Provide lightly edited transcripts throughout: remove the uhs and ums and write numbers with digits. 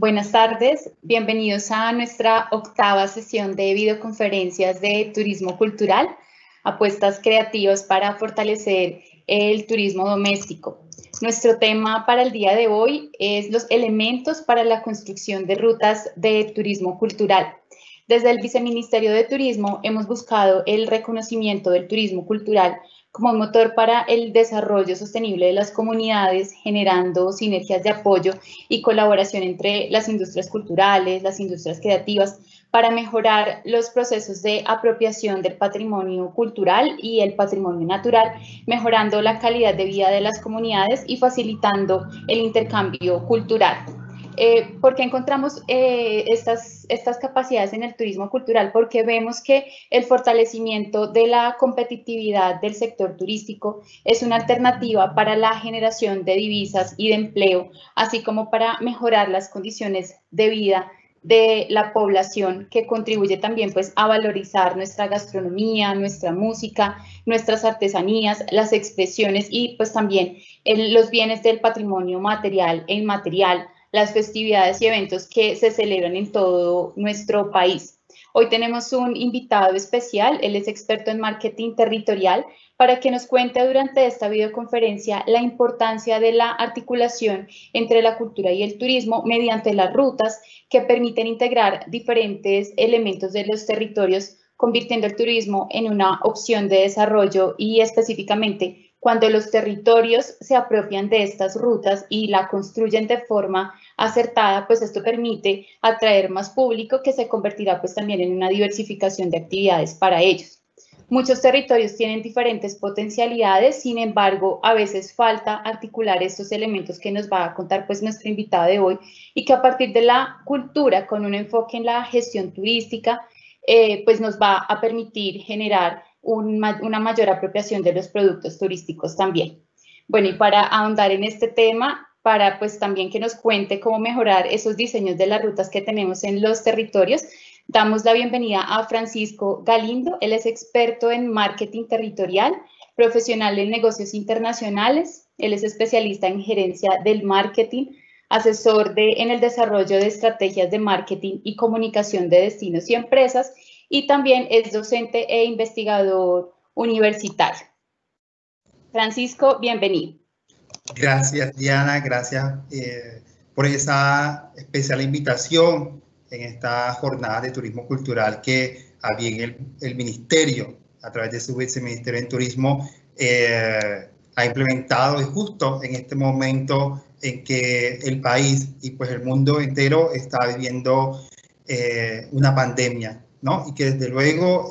Buenas tardes, bienvenidos a nuestra octava sesión de videoconferencias de turismo cultural, apuestas creativas para fortalecer el turismo doméstico. Nuestro tema para el día de hoy es los elementos para la construcción de rutas de turismo cultural. Desde el Viceministerio de Turismo hemos buscado el reconocimiento del turismo cultural como un motor para el desarrollo sostenible de las comunidades, generando sinergias de apoyo y colaboración entre las industrias culturales, las industrias creativas, para mejorar los procesos de apropiación del patrimonio cultural y el patrimonio natural, mejorando la calidad de vida de las comunidades y facilitando el intercambio cultural. ¿Por qué encontramos estas capacidades en el turismo cultural? Porque vemos que el fortalecimiento de la competitividad del sector turístico es una alternativa para la generación de divisas y de empleo, así como para mejorar las condiciones de vida de la población, que contribuye también pues a valorizar nuestra gastronomía, nuestra música, nuestras artesanías, las expresiones y pues también los bienes del patrimonio material e inmaterial, las festividades y eventos que se celebran en todo nuestro país. Hoy tenemos un invitado especial, él es experto en marketing territorial, para que nos cuente durante esta videoconferencia la importancia de la articulación entre la cultura y el turismo mediante las rutas que permiten integrar diferentes elementos de los territorios, convirtiendo el turismo en una opción de desarrollo y específicamente cuando los territorios se apropian de estas rutas y la construyen de forma acertada, pues esto permite atraer más público que se convertirá pues también en una diversificación de actividades para ellos. Muchos territorios tienen diferentes potencialidades, sin embargo, a veces falta articular estos elementos que nos va a contar pues nuestro invitado de hoy y que a partir de la cultura, con un enfoque en la gestión turística, pues nos va a permitir generar una mayor apropiación de los productos turísticos también. Bueno, y para ahondar en este tema, para pues también que nos cuente cómo mejorar esos diseños de las rutas que tenemos en los territorios, damos la bienvenida a Francisco Galindo. Él es experto en marketing territorial, profesional en negocios internacionales, él es especialista en gerencia del marketing, asesor en el desarrollo de estrategias de marketing y comunicación de destinos y empresas, y también es docente e investigador universitario. Francisco, bienvenido. Gracias, Diana, gracias por esa especial invitación en esta jornada de turismo cultural que a bien el Ministerio, a través de su Viceministerio en Turismo, ha implementado, y justo en este momento en que el país y pues el mundo entero está viviendo una pandemia, ¿no? Y que desde luego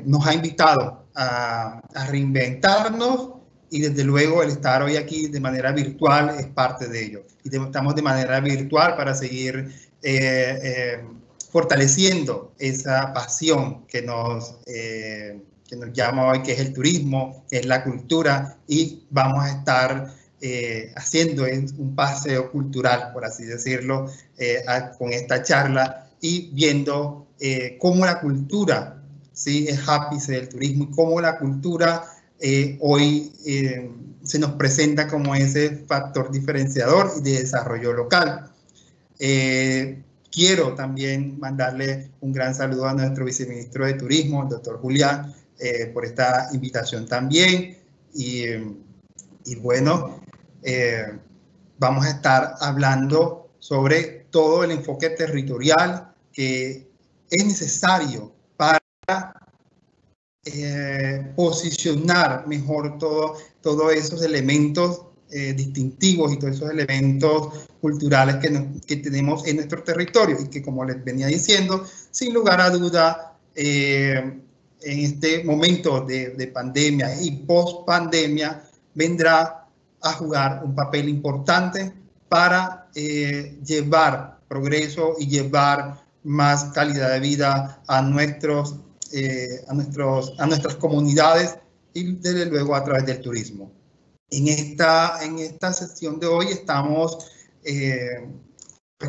nos ha invitado a reinventarnos, y desde luego el estar hoy aquí de manera virtual es parte de ello. Y estamos de manera virtual para seguir fortaleciendo esa pasión que nos llama hoy, que es el turismo, que es la cultura, y vamos a estar haciendo un paseo cultural, por así decirlo, con esta charla y viendo cómo la cultura, ¿sí?, es ápice del turismo, y cómo la cultura hoy se nos presenta como ese factor diferenciador y de desarrollo local. Quiero también mandarle un gran saludo a nuestro viceministro de Turismo, el doctor Julián, por esta invitación también. Y bueno, vamos a estar hablando sobre todo el enfoque territorial que es necesario para posicionar mejor todos esos elementos distintivos y todos esos elementos culturales que tenemos en nuestro territorio, y que, como les venía diciendo, sin lugar a duda, en este momento de pandemia y post-pandemia vendrá a jugar un papel importante para llevar progreso y llevar más calidad de vida a nuestras comunidades, y desde luego a través del turismo. En esta sesión de hoy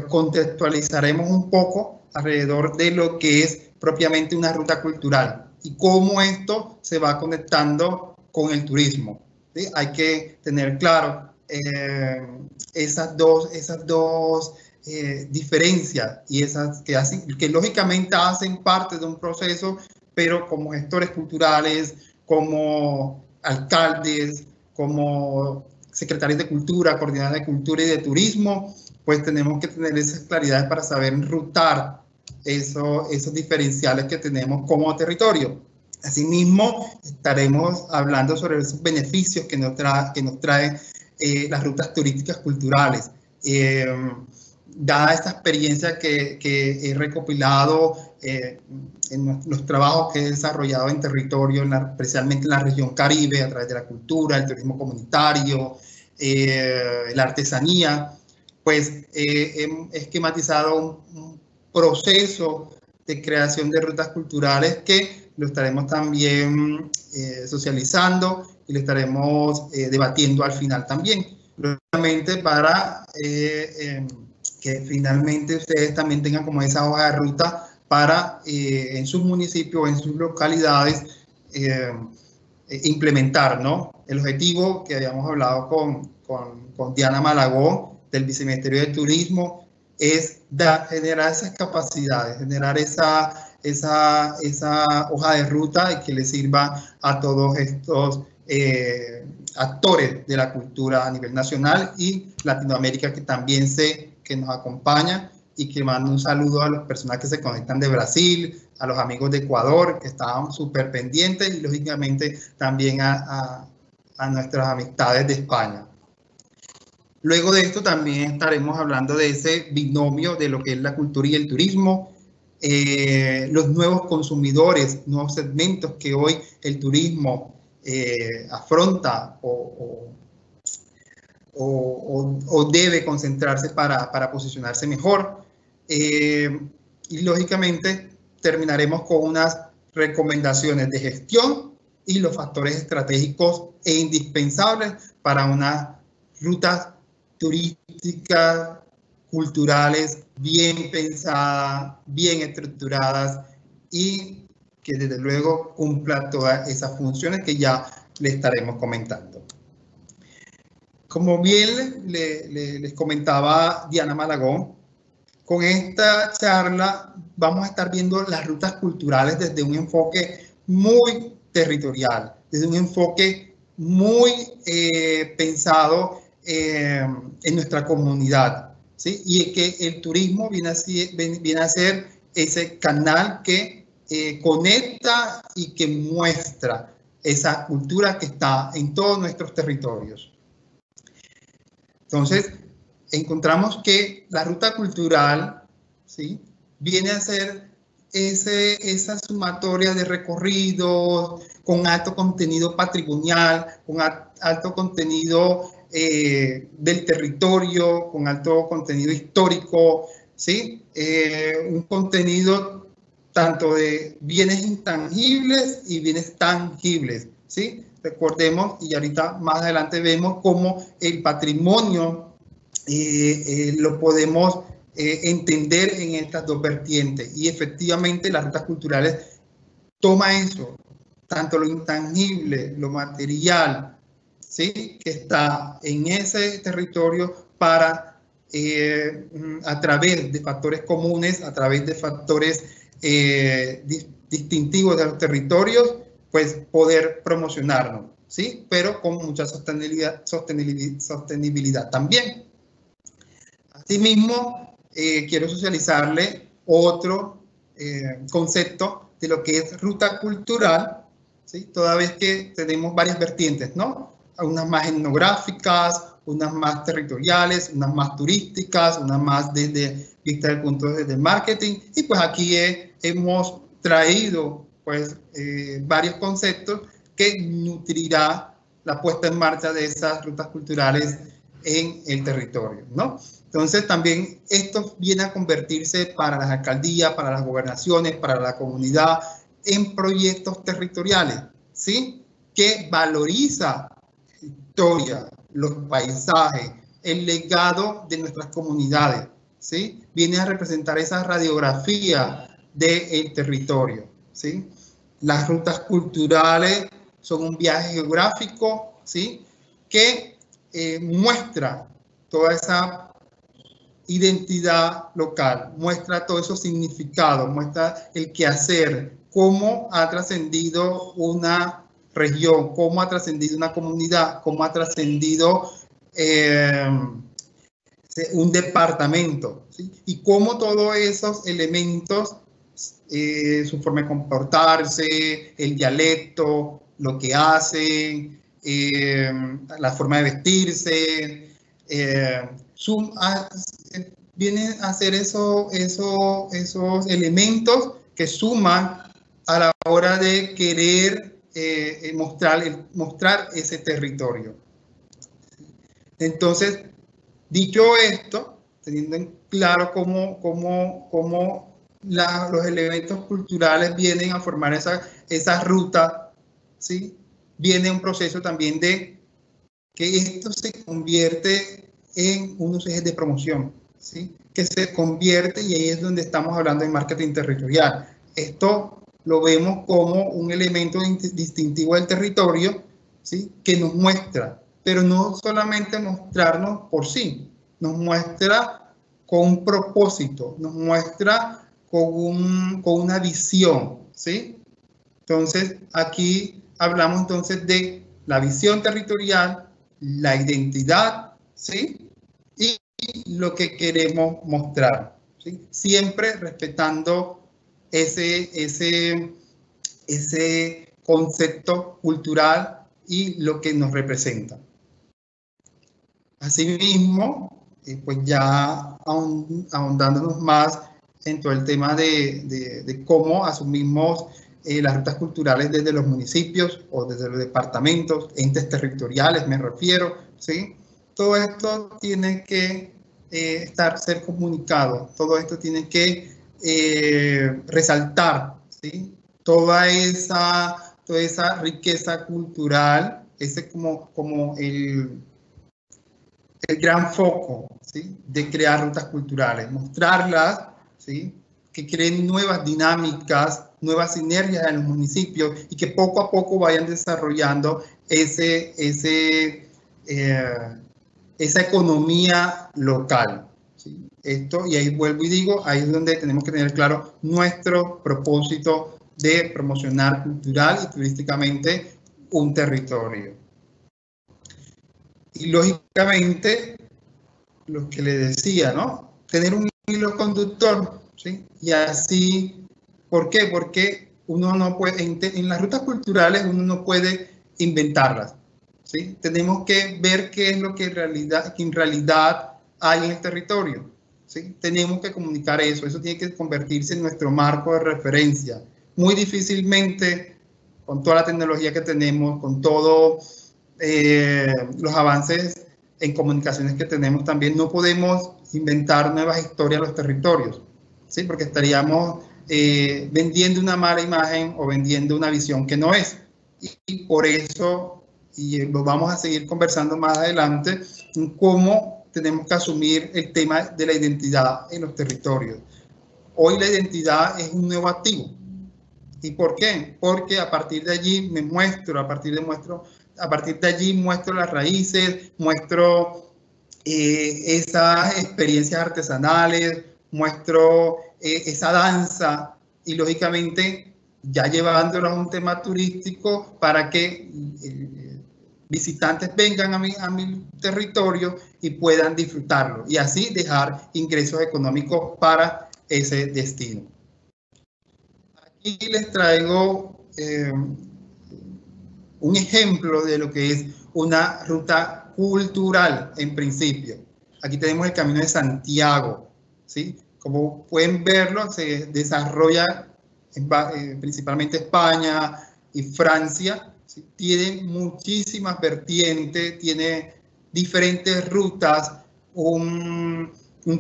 contextualizaremos un poco alrededor de lo que es propiamente una ruta cultural y cómo esto se va conectando con el turismo, ¿sí? Hay que tener claro esas dos diferencias y esas que lógicamente hacen parte de un proceso, pero como gestores culturales, como alcaldes, como secretarios de cultura, coordinadores de cultura y de turismo, pues tenemos que tener esas claridades para saber enrutar esos diferenciales que tenemos como territorio. Asimismo, estaremos hablando sobre esos beneficios que nos traen las rutas turísticas culturales. Dada esta experiencia que he recopilado en los trabajos que he desarrollado en territorio, especialmente en la región Caribe, a través de la cultura, el turismo comunitario, la artesanía, pues he esquematizado un proceso de creación de rutas culturales que lo estaremos también socializando y lo estaremos debatiendo al final también. Lógicamente para que finalmente ustedes también tengan como esa hoja de ruta para en sus municipios, en sus localidades, implementar, ¿no? El objetivo que habíamos hablado con Diana Malagón del Viceministerio de Turismo es generar esas capacidades, generar esa hoja de ruta y que le sirva a todos estos actores de la cultura a nivel nacional y Latinoamérica, que también sé que nos acompaña, y que mando un saludo a las personas que se conectan de Brasil, a los amigos de Ecuador que estaban súper pendientes y lógicamente también a nuestras amistades de España. Luego de esto también estaremos hablando de ese binomio de lo que es la cultura y el turismo, los nuevos consumidores, nuevos segmentos que hoy el turismo afronta o debe concentrarse para posicionarse mejor. Y lógicamente terminaremos con unas recomendaciones de gestión y los factores estratégicos e indispensables para unas rutas turísticas, culturales, bien pensadas, bien estructuradas y que desde luego cumpla todas esas funciones que ya le estaremos comentando. Como bien les comentaba Diana Malagón, con esta charla vamos a estar viendo las rutas culturales desde un enfoque muy territorial, desde un enfoque muy pensado en nuestra comunidad, ¿sí? Y que el turismo viene a ser ese canal que conecta y que muestra esa cultura que está en todos nuestros territorios. Entonces, encontramos que la ruta cultural, ¿sí?, viene a ser esa sumatoria de recorridos con alto contenido patrimonial, con alto contenido del territorio, con alto contenido histórico, ¿sí? Un contenido tanto de bienes intangibles y bienes tangibles, ¿sí? Recordemos, y ahorita más adelante vemos cómo el patrimonio lo podemos entender en estas dos vertientes. Y efectivamente las rutas culturales toma eso, tanto lo intangible, lo material, ¿sí?, que está en ese territorio para, a través de factores comunes, a través de factores distintivos de los territorios, pues poder promocionarnos, ¿sí?, pero con mucha sostenibilidad también. Asimismo, quiero socializarle otro concepto de lo que es ruta cultural, ¿sí?, toda vez que tenemos varias vertientes, ¿no? Unas más etnográficas, unas más territoriales, unas más turísticas, unas más desde vista del punto de marketing. Y pues aquí hemos traído pues varios conceptos que nutrirá la puesta en marcha de esas rutas culturales en el territorio, ¿no? Entonces también esto viene a convertirse para las alcaldías, para las gobernaciones, para la comunidad en proyectos territoriales, ¿sí?, que valoriza la historia, los paisajes, el legado de nuestras comunidades, ¿sí? Viene a representar esa radiografía del territorio, ¿sí? Las rutas culturales son un viaje geográfico, ¿sí?, que muestra toda esa identidad local, muestra todo esos significados, muestra el quehacer, cómo ha trascendido una región, cómo ha trascendido una comunidad, cómo ha trascendido un departamento, ¿sí? Y cómo todos esos elementos, su forma de comportarse, el dialecto, lo que hacen, la forma de vestirse, vienen a ser esos elementos que suman a la hora de querer mostrar ese territorio. Entonces, dicho esto, teniendo en claro cómo los elementos culturales vienen a formar esa ruta, ¿sí? Viene un proceso también de que esto se convierte en unos ejes de promoción, ¿sí? Que se convierte, y ahí es donde estamos hablando de marketing territorial. Esto lo vemos como un elemento distintivo del territorio, ¿sí? Que nos muestra, pero no solamente mostrarnos por sí, nos muestra con un propósito, nos muestra con una visión, ¿sí? Entonces, aquí hablamos entonces de la visión territorial, la identidad, ¿sí? Y lo que queremos mostrar, ¿sí? Siempre respetando ese concepto cultural y lo que nos representa. Asimismo, pues ya ahondándonos más en todo el tema de cómo asumimos las rutas culturales desde los municipios o desde los departamentos, entes territoriales me refiero, ¿sí? Todo esto tiene que ser comunicado, todo esto tiene que resaltar, ¿sí? Toda esa riqueza cultural, ese como el gran foco, ¿sí? De crear rutas culturales, mostrarlas, ¿sí? Que creen nuevas dinámicas, nuevas sinergias en los municipios y que poco a poco vayan desarrollando esa economía local, ¿sí? Esto, y ahí vuelvo y digo, ahí es donde tenemos que tener claro nuestro propósito de promocionar cultural y turísticamente un territorio. Y lógicamente, lo que le decía, ¿no? Tener un hilo conductor, ¿sí? Y así, ¿por qué? Porque uno no puede, en las rutas culturales uno no puede inventarlas, ¿sí? Tenemos que ver qué es lo que en realidad hay en el territorio, ¿sí? Tenemos que comunicar eso tiene que convertirse en nuestro marco de referencia. Muy difícilmente, con toda la tecnología que tenemos, con todos los avances en comunicaciones que tenemos también, no podemos inventar nuevas historias a los territorios, ¿sí? Porque estaríamos vendiendo una mala imagen o vendiendo una visión que no es. Y por eso, y lo vamos a seguir conversando más adelante, cómo tenemos que asumir el tema de la identidad en los territorios. Hoy la identidad es un nuevo activo. ¿Y por qué? Porque a partir de allí me muestro, a partir de allí muestro las raíces, muestro esas experiencias artesanales, muestro esa danza y lógicamente ya llevándolo a un tema turístico para que visitantes vengan a mi territorio y puedan disfrutarlo y así dejar ingresos económicos para ese destino. Aquí les traigo un ejemplo de lo que es una ruta cultural en principio. Aquí tenemos el Camino de Santiago, ¿sí? Como pueden verlo, se desarrolla principalmente España y Francia, ¿sí? Tiene muchísimas vertientes, tiene diferentes rutas. Un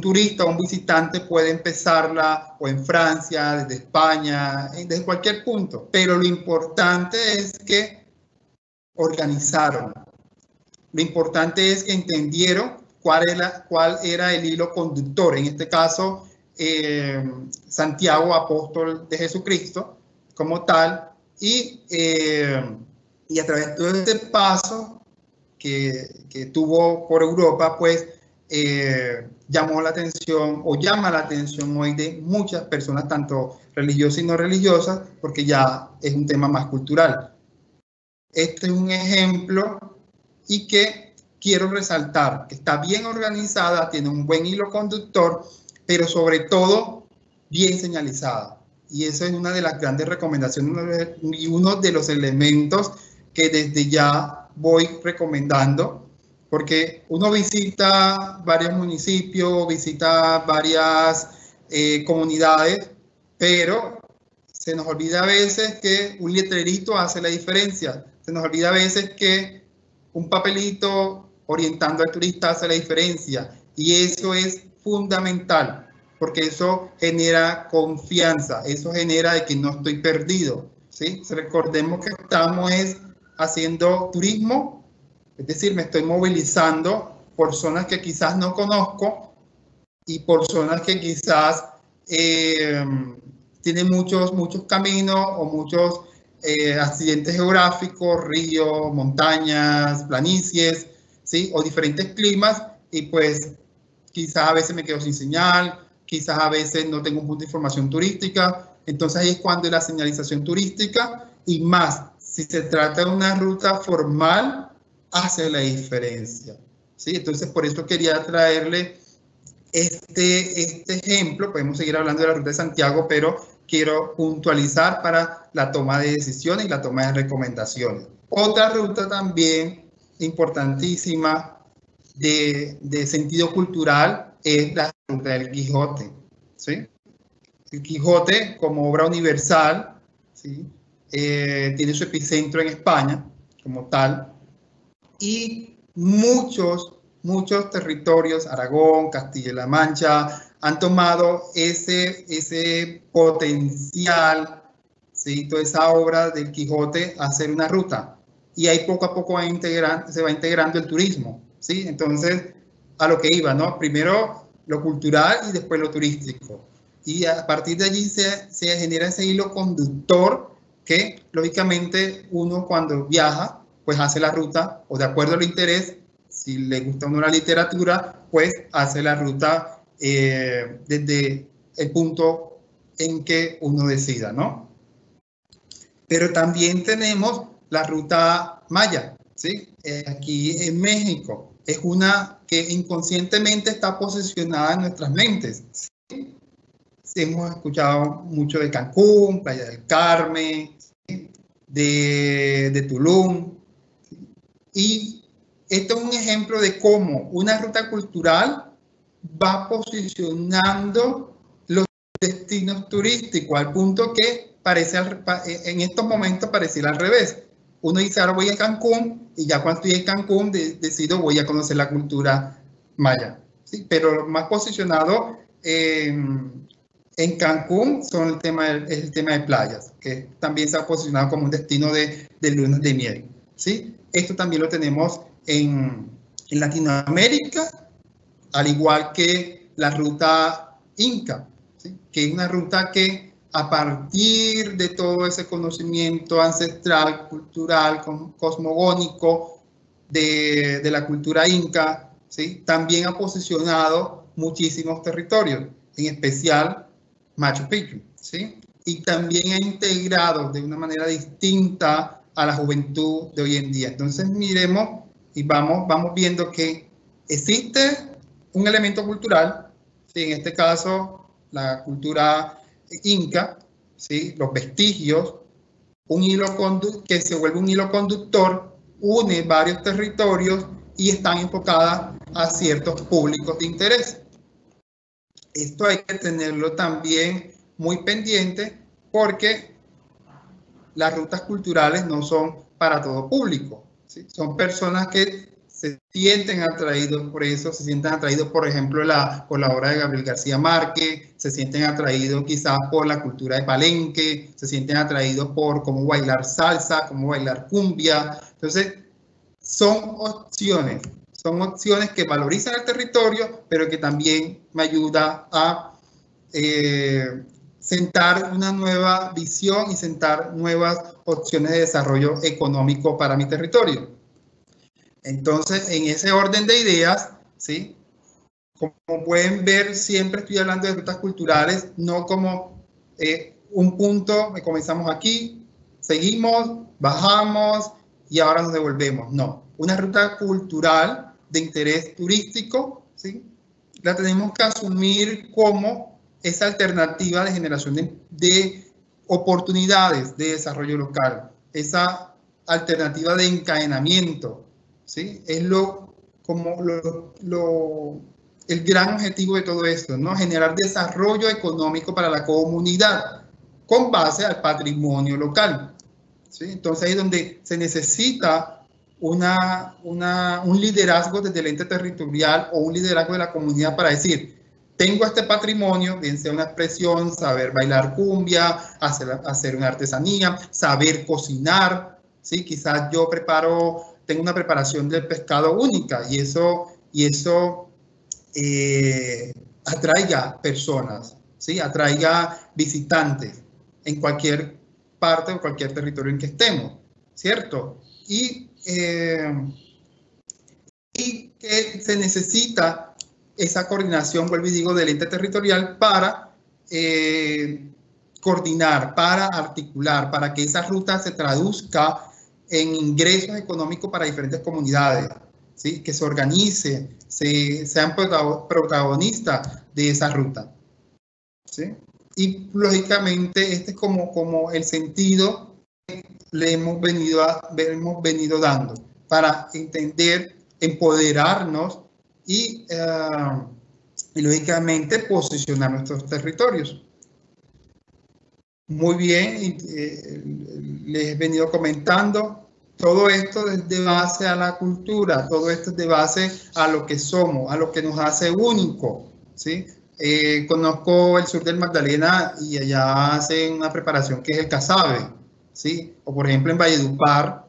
turista o un visitante puede empezarla o en Francia, desde España, desde cualquier punto, pero lo importante es que organizaron. Lo importante es que entendieron cuál era el hilo conductor. En este caso, Santiago, apóstol de Jesucristo, como tal, y a través de todo este paso que tuvo por Europa, pues llamó la atención o llama la atención hoy de muchas personas, tanto religiosas y no religiosas, porque ya es un tema más cultural. Este es un ejemplo y que quiero resaltar, que está bien organizada, tiene un buen hilo conductor, pero sobre todo bien señalizada. Y esa es una de las grandes recomendaciones y uno de los elementos que desde ya voy recomendando, porque uno visita varios municipios, visita varias comunidades, pero se nos olvida a veces que un letrerito hace la diferencia. Se nos olvida a veces que un papelito orientando al turista hace la diferencia. Y eso es fundamental, porque eso genera confianza, eso genera de que no estoy perdido, ¿sí? Recordemos que estamos haciendo turismo, es decir, me estoy movilizando por zonas que quizás no conozco y por zonas que quizás tienen muchos caminos o muchos accidentes geográficos, ríos, montañas, planicies, ¿sí? O diferentes climas, y pues quizás a veces me quedo sin señal, quizás a veces no tengo un punto de información turística. Entonces ahí es cuando la señalización turística, y más si se trata de una ruta formal, hace la diferencia, ¿sí? Entonces por eso quería traerle este ejemplo. Podemos seguir hablando de la ruta de Santiago, pero quiero puntualizar para la toma de decisiones y la toma de recomendaciones. Otra ruta también importantísima de sentido cultural es la ruta del Quijote, ¿sí? El Quijote, como obra universal, ¿sí? Tiene su epicentro en España como tal, y muchos territorios, Aragón, Castilla-La Mancha, han tomado ese potencial, ¿sí? Toda esa obra del Quijote a hacer una ruta. Y ahí poco a poco se va integrando el turismo, ¿sí? Entonces, a lo que iba, ¿no? Primero lo cultural y después lo turístico. Y a partir de allí se genera ese hilo conductor que, lógicamente, uno cuando viaja, pues hace la ruta, o de acuerdo al interés, si le gusta a uno la literatura, pues hace la ruta desde el punto en que uno decida, ¿no? Pero también tenemos la ruta maya, ¿sí? Aquí en México. Es una que inconscientemente está posicionada en nuestras mentes, ¿sí? Hemos escuchado mucho de Cancún, Playa del Carmen, ¿sí? de Tulum. Y este es un ejemplo de cómo una ruta cultural va posicionando los destinos turísticos al punto que en estos momentos pareciera al revés. Uno dice, ahora voy a Cancún, y ya cuando estoy en Cancún decido voy a conocer la cultura maya, ¿sí? Pero más posicionado en Cancún son el tema de playas, que también se ha posicionado como un destino de lunas de miel, ¿sí? Esto también lo tenemos en Latinoamérica, al igual que la ruta Inca, ¿sí? Que es una ruta que a partir de todo ese conocimiento ancestral, cultural, cosmogónico de la cultura inca, ¿sí? También ha posicionado muchísimos territorios, en especial Machu Picchu, ¿sí? Y también ha integrado de una manera distinta a la juventud de hoy en día. Entonces miremos y vamos viendo que existe un elemento cultural, ¿sí? En este caso la cultura inca, ¿sí? Los vestigios, un hilo que se vuelve un hilo conductor, une varios territorios y están enfocadas a ciertos públicos de interés. Esto hay que tenerlo también muy pendiente, porque las rutas culturales no son para todo público, ¿sí? Son personas que se sienten atraídos por eso, se sienten atraídos, por ejemplo, por la obra de Gabriel García Márquez, se sienten atraídos quizás por la cultura de Palenque, se sienten atraídos por cómo bailar salsa, cómo bailar cumbia. Entonces, son opciones que valorizan el territorio, pero que también me ayuda a sentar una nueva visión y sentar nuevas opciones de desarrollo económico para mi territorio. Entonces, en ese orden de ideas, ¿sí? Como pueden ver, siempre estoy hablando de rutas culturales, no como un punto, comenzamos aquí, seguimos, bajamos y ahora nos devolvemos. No, una ruta cultural de interés turístico, ¿sí? La tenemos que asumir como esa alternativa de generación de oportunidades de desarrollo local, esa alternativa de encadenamiento, ¿sí? Es el gran objetivo de todo esto, ¿no? Generar desarrollo económico para la comunidad con base al patrimonio local, ¿sí? Entonces ahí es donde se necesita un liderazgo desde el ente territorial o un liderazgo de la comunidad para decir, tengo este patrimonio, bien sea una expresión, saber bailar cumbia, hacer una artesanía, saber cocinar, ¿sí? Quizás yo tengo una preparación del pescado única y eso atraiga personas, ¿sí? Atraiga visitantes en cualquier parte o cualquier territorio en que estemos, ¿cierto? Y que se necesita esa coordinación, vuelvo y digo, del ente territorial para coordinar, para articular, para que esa ruta se traduzca en ingresos económicos para diferentes comunidades, ¿sí? Que se organice, sean protagonistas de esa ruta, ¿sí? Y lógicamente este es como el sentido que le hemos venido dando para entender, empoderarnos y lógicamente posicionar nuestros territorios. Muy bien, les he venido comentando, todo esto es de base a la cultura, todo esto es de base a lo que somos, a lo que nos hace único, ¿sí? Conozco el sur del Magdalena y allá hacen una preparación que es el casabe, ¿sí? O por ejemplo en Valledupar,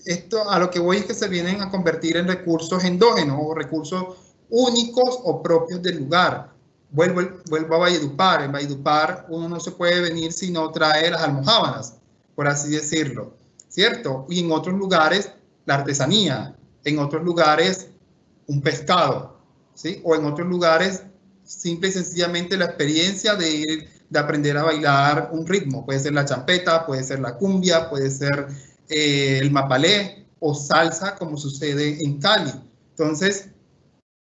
esto a lo que voy es que se vienen a convertir en recursos endógenos o recursos únicos o propios del lugar. Vuelvo a Valledupar. En Valledupar uno no se puede venir si no trae las almojábanas, por así decirlo, ¿cierto? Y en otros lugares la artesanía, en otros lugares un pescado, ¿sí? O en otros lugares simple y sencillamente la experiencia de aprender a bailar un ritmo. Puede ser la champeta, puede ser la cumbia, puede ser el mapalé o salsa, como sucede en Cali. Entonces,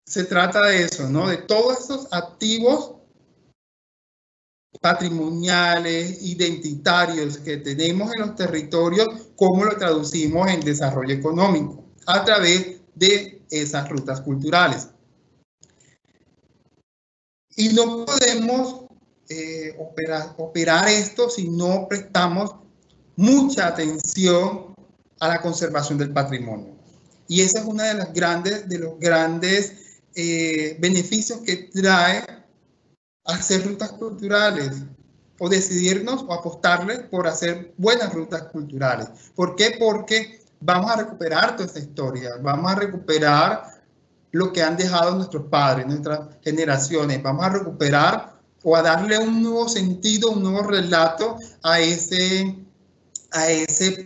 se trata de eso, ¿no? De todos esos activos patrimoniales, identitarios que tenemos en los territorios, cómo lo traducimos en desarrollo económico a través de esas rutas culturales. Y no podemos operar esto si no prestamos mucha atención a la conservación del patrimonio. Y ese es uno de los grandes beneficios que trae hacer rutas culturales o decidirnos o apostarle por hacer buenas rutas culturales. ¿Por qué? Porque vamos a recuperar toda esta historia, vamos a recuperar lo que han dejado nuestros padres, nuestras generaciones, vamos a recuperar o a darle un nuevo sentido, un nuevo relato a ese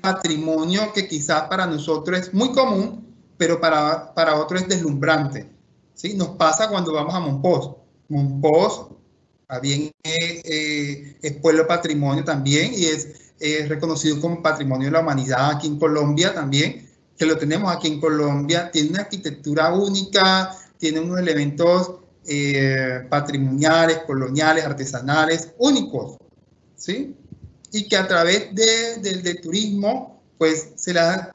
patrimonio que quizás para nosotros es muy común, pero para otros es deslumbrante, ¿sí? Nos pasa cuando vamos a Mompox. Mompox bien, es pueblo patrimonio también y es reconocido como patrimonio de la humanidad aquí en Colombia también, que lo tenemos aquí en Colombia. Tiene una arquitectura única, tiene unos elementos patrimoniales, coloniales, artesanales, únicos, ¿sí? Y que a través del turismo, pues se ha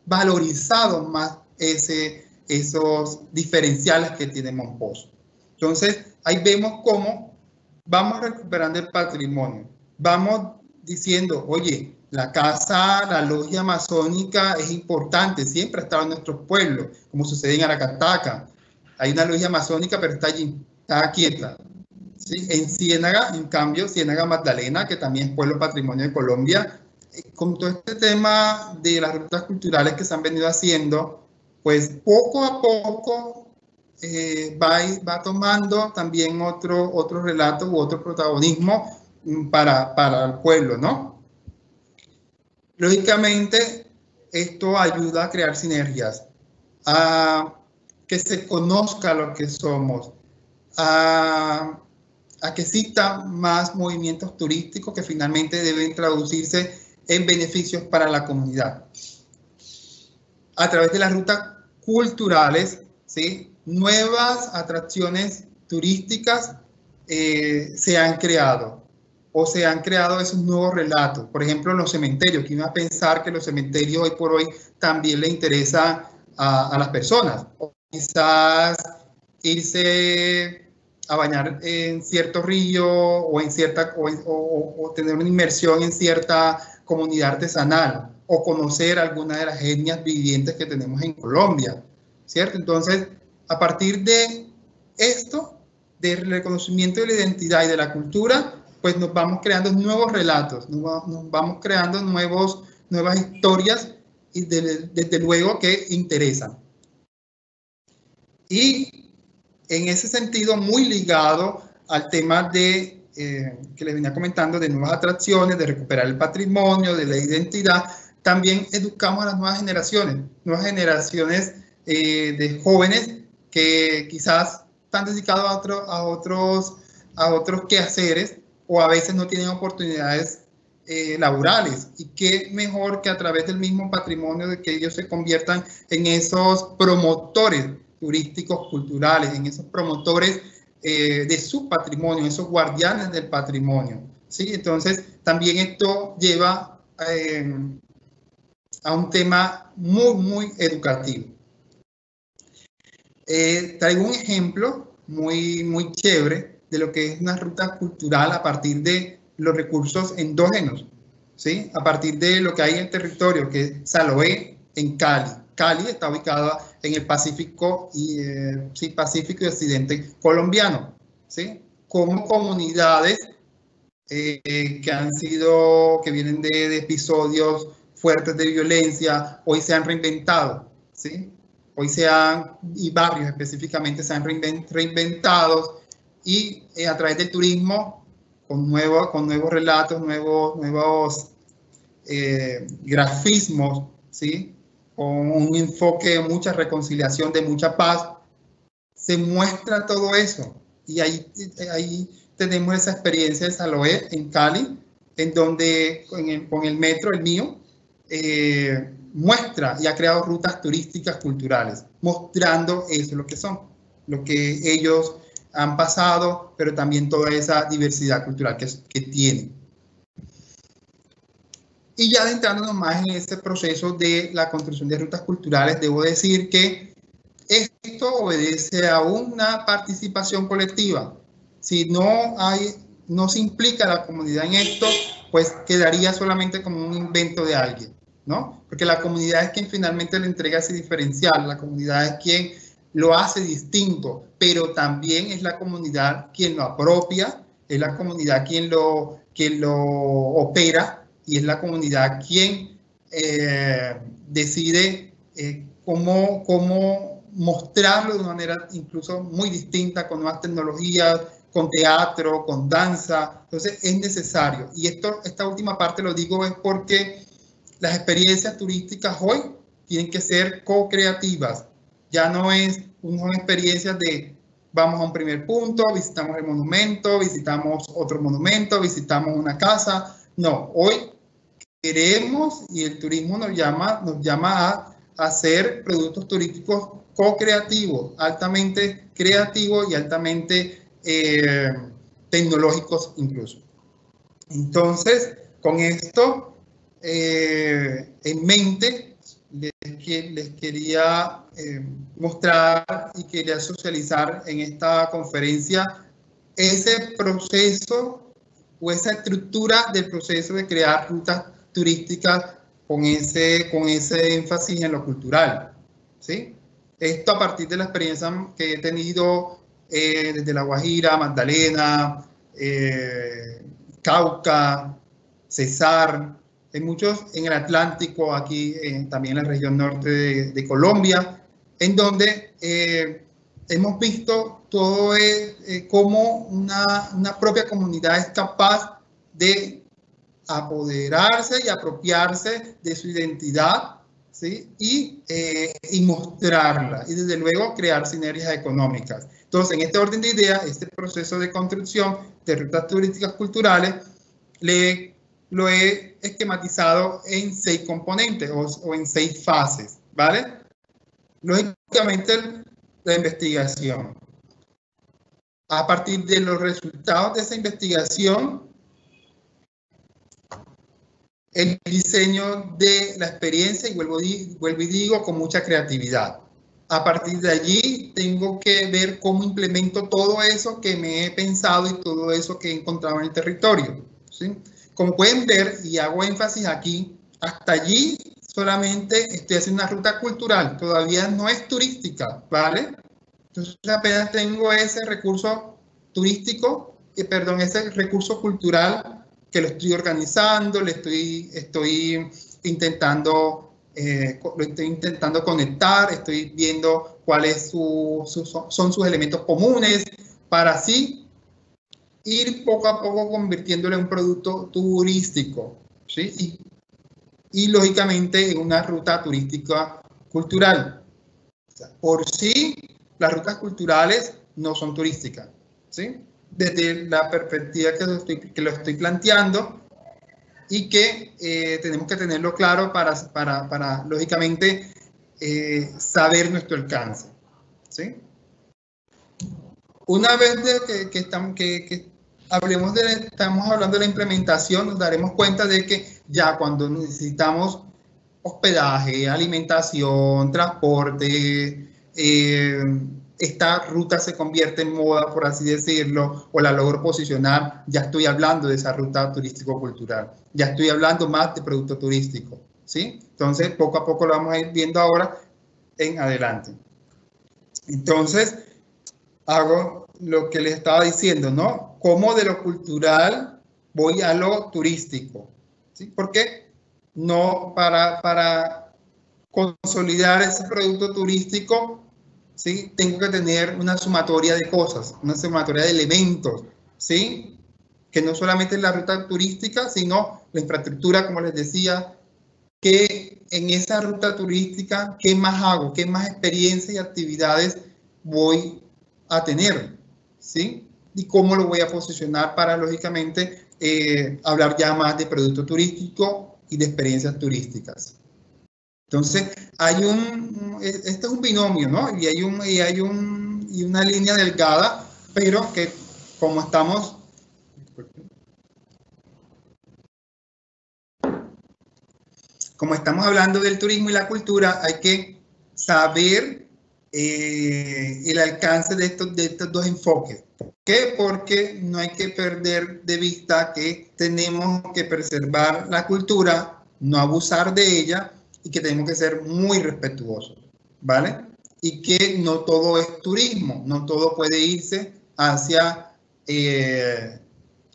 valorizado más esos diferenciales que tiene Mompox. Entonces, ahí vemos cómo vamos recuperando el patrimonio. Vamos diciendo, oye, la casa, la logia amazónica es importante, siempre ha estado en nuestros pueblos, como sucede en Aracataca. Hay una logia amazónica, pero está allí, está quieta. ¿Sí? En Ciénaga, en cambio, Ciénaga Magdalena, que también es pueblo patrimonio de Colombia, con todo este tema de las rutas culturales que se han venido haciendo, pues poco a poco va tomando también otro relato u otro protagonismo para el pueblo, ¿no? Lógicamente, esto ayuda a crear sinergias, a que se conozca lo que somos, a que existan más movimientos turísticos que finalmente deben traducirse en beneficios para la comunidad. A través de las rutas culturales, ¿sí?, nuevas atracciones turísticas se han creado, o se han creado esos nuevos relatos. Por ejemplo, los cementerios. ¿Quién va a pensar que los cementerios hoy por hoy también le interesan a las personas? O quizás irse a bañar en cierto río o, en cierta, o tener una inmersión en cierta comunidad artesanal, o conocer alguna de las etnias vivientes que tenemos en Colombia, ¿cierto? Entonces, a partir de esto, del reconocimiento de la identidad y de la cultura, pues nos vamos creando nuevos relatos, nos vamos creando nuevas historias, y desde luego que interesan. Y en ese sentido, muy ligado al tema de que les venía comentando, de nuevas atracciones, de recuperar el patrimonio, de la identidad, también educamos a las nuevas generaciones de jóvenes que quizás están dedicados a otros quehaceres, o a veces no tienen oportunidades laborales. Y qué mejor que a través del mismo patrimonio de que ellos se conviertan en esos promotores turísticos culturales, en esos promotores de su patrimonio, esos guardianes del patrimonio, ¿sí? Entonces, también esto lleva a un tema muy, muy educativo. Traigo un ejemplo muy, muy chévere de lo que es una ruta cultural a partir de los recursos endógenos, ¿sí? A partir de lo que hay en el territorio, que es Saloé, en Cali. Cali está ubicada en el Pacífico Pacífico y Occidente colombiano, ¿sí? Como comunidades que vienen de episodios fuertes de violencia, hoy se han reinventado, ¿sí? Y barrios específicamente se han reinventado, y a través del turismo, con nuevos relatos, nuevos grafismos, ¿sí?, con un enfoque de mucha reconciliación, de mucha paz, se muestra todo eso. Y ahí tenemos esa experiencia de Saloé en Cali, en donde con el metro, el mío, muestra y ha creado rutas turísticas culturales, mostrando eso, lo que son, lo que ellos han pasado, pero también toda esa diversidad cultural que tienen. Y ya adentrándonos más en este proceso de la construcción de rutas culturales, debo decir que esto obedece a una participación colectiva. Si no se implica la comunidad en esto, pues quedaría solamente como un invento de alguien, ¿no? Porque la comunidad es quien finalmente le entrega ese diferencial, la comunidad es quien lo hace distinto, pero también es la comunidad quien lo apropia, es la comunidad quien lo opera, y es la comunidad quien decide cómo mostrarlo de una manera incluso muy distinta, con nuevas tecnologías, con teatro, con danza. Entonces es necesario. Y esta última parte lo digo es porque las experiencias turísticas hoy tienen que ser co-creativas. Ya no es una experiencia de vamos a un primer punto, visitamos el monumento, visitamos otro monumento, visitamos una casa. No, hoy queremos, y el turismo nos llama a hacer productos turísticos co-creativos, altamente creativos y altamente tecnológicos incluso. Entonces, con esto en mente, les quería mostrar y quería socializar en esta conferencia ese proceso o esa estructura del proceso de crear rutas turísticas con ese énfasis en lo cultural, ¿sí? Esto a partir de la experiencia que he tenido desde La Guajira, Magdalena, Cauca, Cesar, en el Atlántico, aquí también en la región norte de Colombia, en donde hemos visto todo cómo una propia comunidad es capaz de apoderarse y apropiarse de su identidad ¿sí? Y mostrarla, y desde luego crear sinergias económicas. Entonces, en este orden de ideas, este proceso de construcción de rutas turísticas culturales, lo he esquematizado en 6 componentes o en 6 fases, ¿vale? Lógicamente, la investigación. A partir de los resultados de esa investigación, el diseño de la experiencia, y vuelvo y digo, con mucha creatividad. A partir de allí, tengo que ver cómo implemento todo eso que me he pensado y todo eso que he encontrado en el territorio, ¿sí? Como pueden ver, y hago énfasis aquí, hasta allí solamente estoy haciendo una ruta cultural, todavía no es turística, ¿vale? Entonces apenas tengo ese recurso turístico, ese recurso cultural que lo estoy organizando, estoy intentando conectar, estoy viendo cuáles son sus elementos comunes para así ir poco a poco convirtiéndolo en un producto turístico, ¿sí? Y lógicamente en una ruta turística cultural. O sea, por sí, las rutas culturales no son turísticas, ¿sí? Desde la perspectiva que lo estoy planteando y que tenemos que tenerlo claro para lógicamente, saber nuestro alcance, ¿sí? Una vez estamos hablando de la implementación, nos daremos cuenta de que ya cuando necesitamos hospedaje, alimentación, transporte, esta ruta se convierte en moda, por así decirlo, o la logro posicionar, ya estoy hablando de esa ruta turístico-cultural, ya estoy hablando más de producto turístico, ¿sí? Entonces, poco a poco lo vamos a ir viendo ahora en adelante. Entonces, hago lo que les estaba diciendo, ¿no? Como de lo cultural voy a lo turístico, ¿sí? Porque no para consolidar ese producto turístico, ¿sí? Tengo que tener una sumatoria de cosas, una sumatoria de elementos, ¿sí? Que no solamente es la ruta turística, sino la infraestructura, como les decía, que en esa ruta turística, ¿qué más hago? ¿Qué más experiencias y actividades voy a tener? ¿Sí? Y cómo lo voy a posicionar para, lógicamente, hablar ya más de producto turístico y de experiencias turísticas. Entonces, este es un binomio, ¿no? Y una línea delgada, pero que como estamos hablando del turismo y la cultura, hay que saber el alcance de estos 2 enfoques. ¿Por qué? Porque no hay que perder de vista que tenemos que preservar la cultura, no abusar de ella y que tenemos que ser muy respetuosos, ¿vale? Y que no todo es turismo, no todo puede irse hacia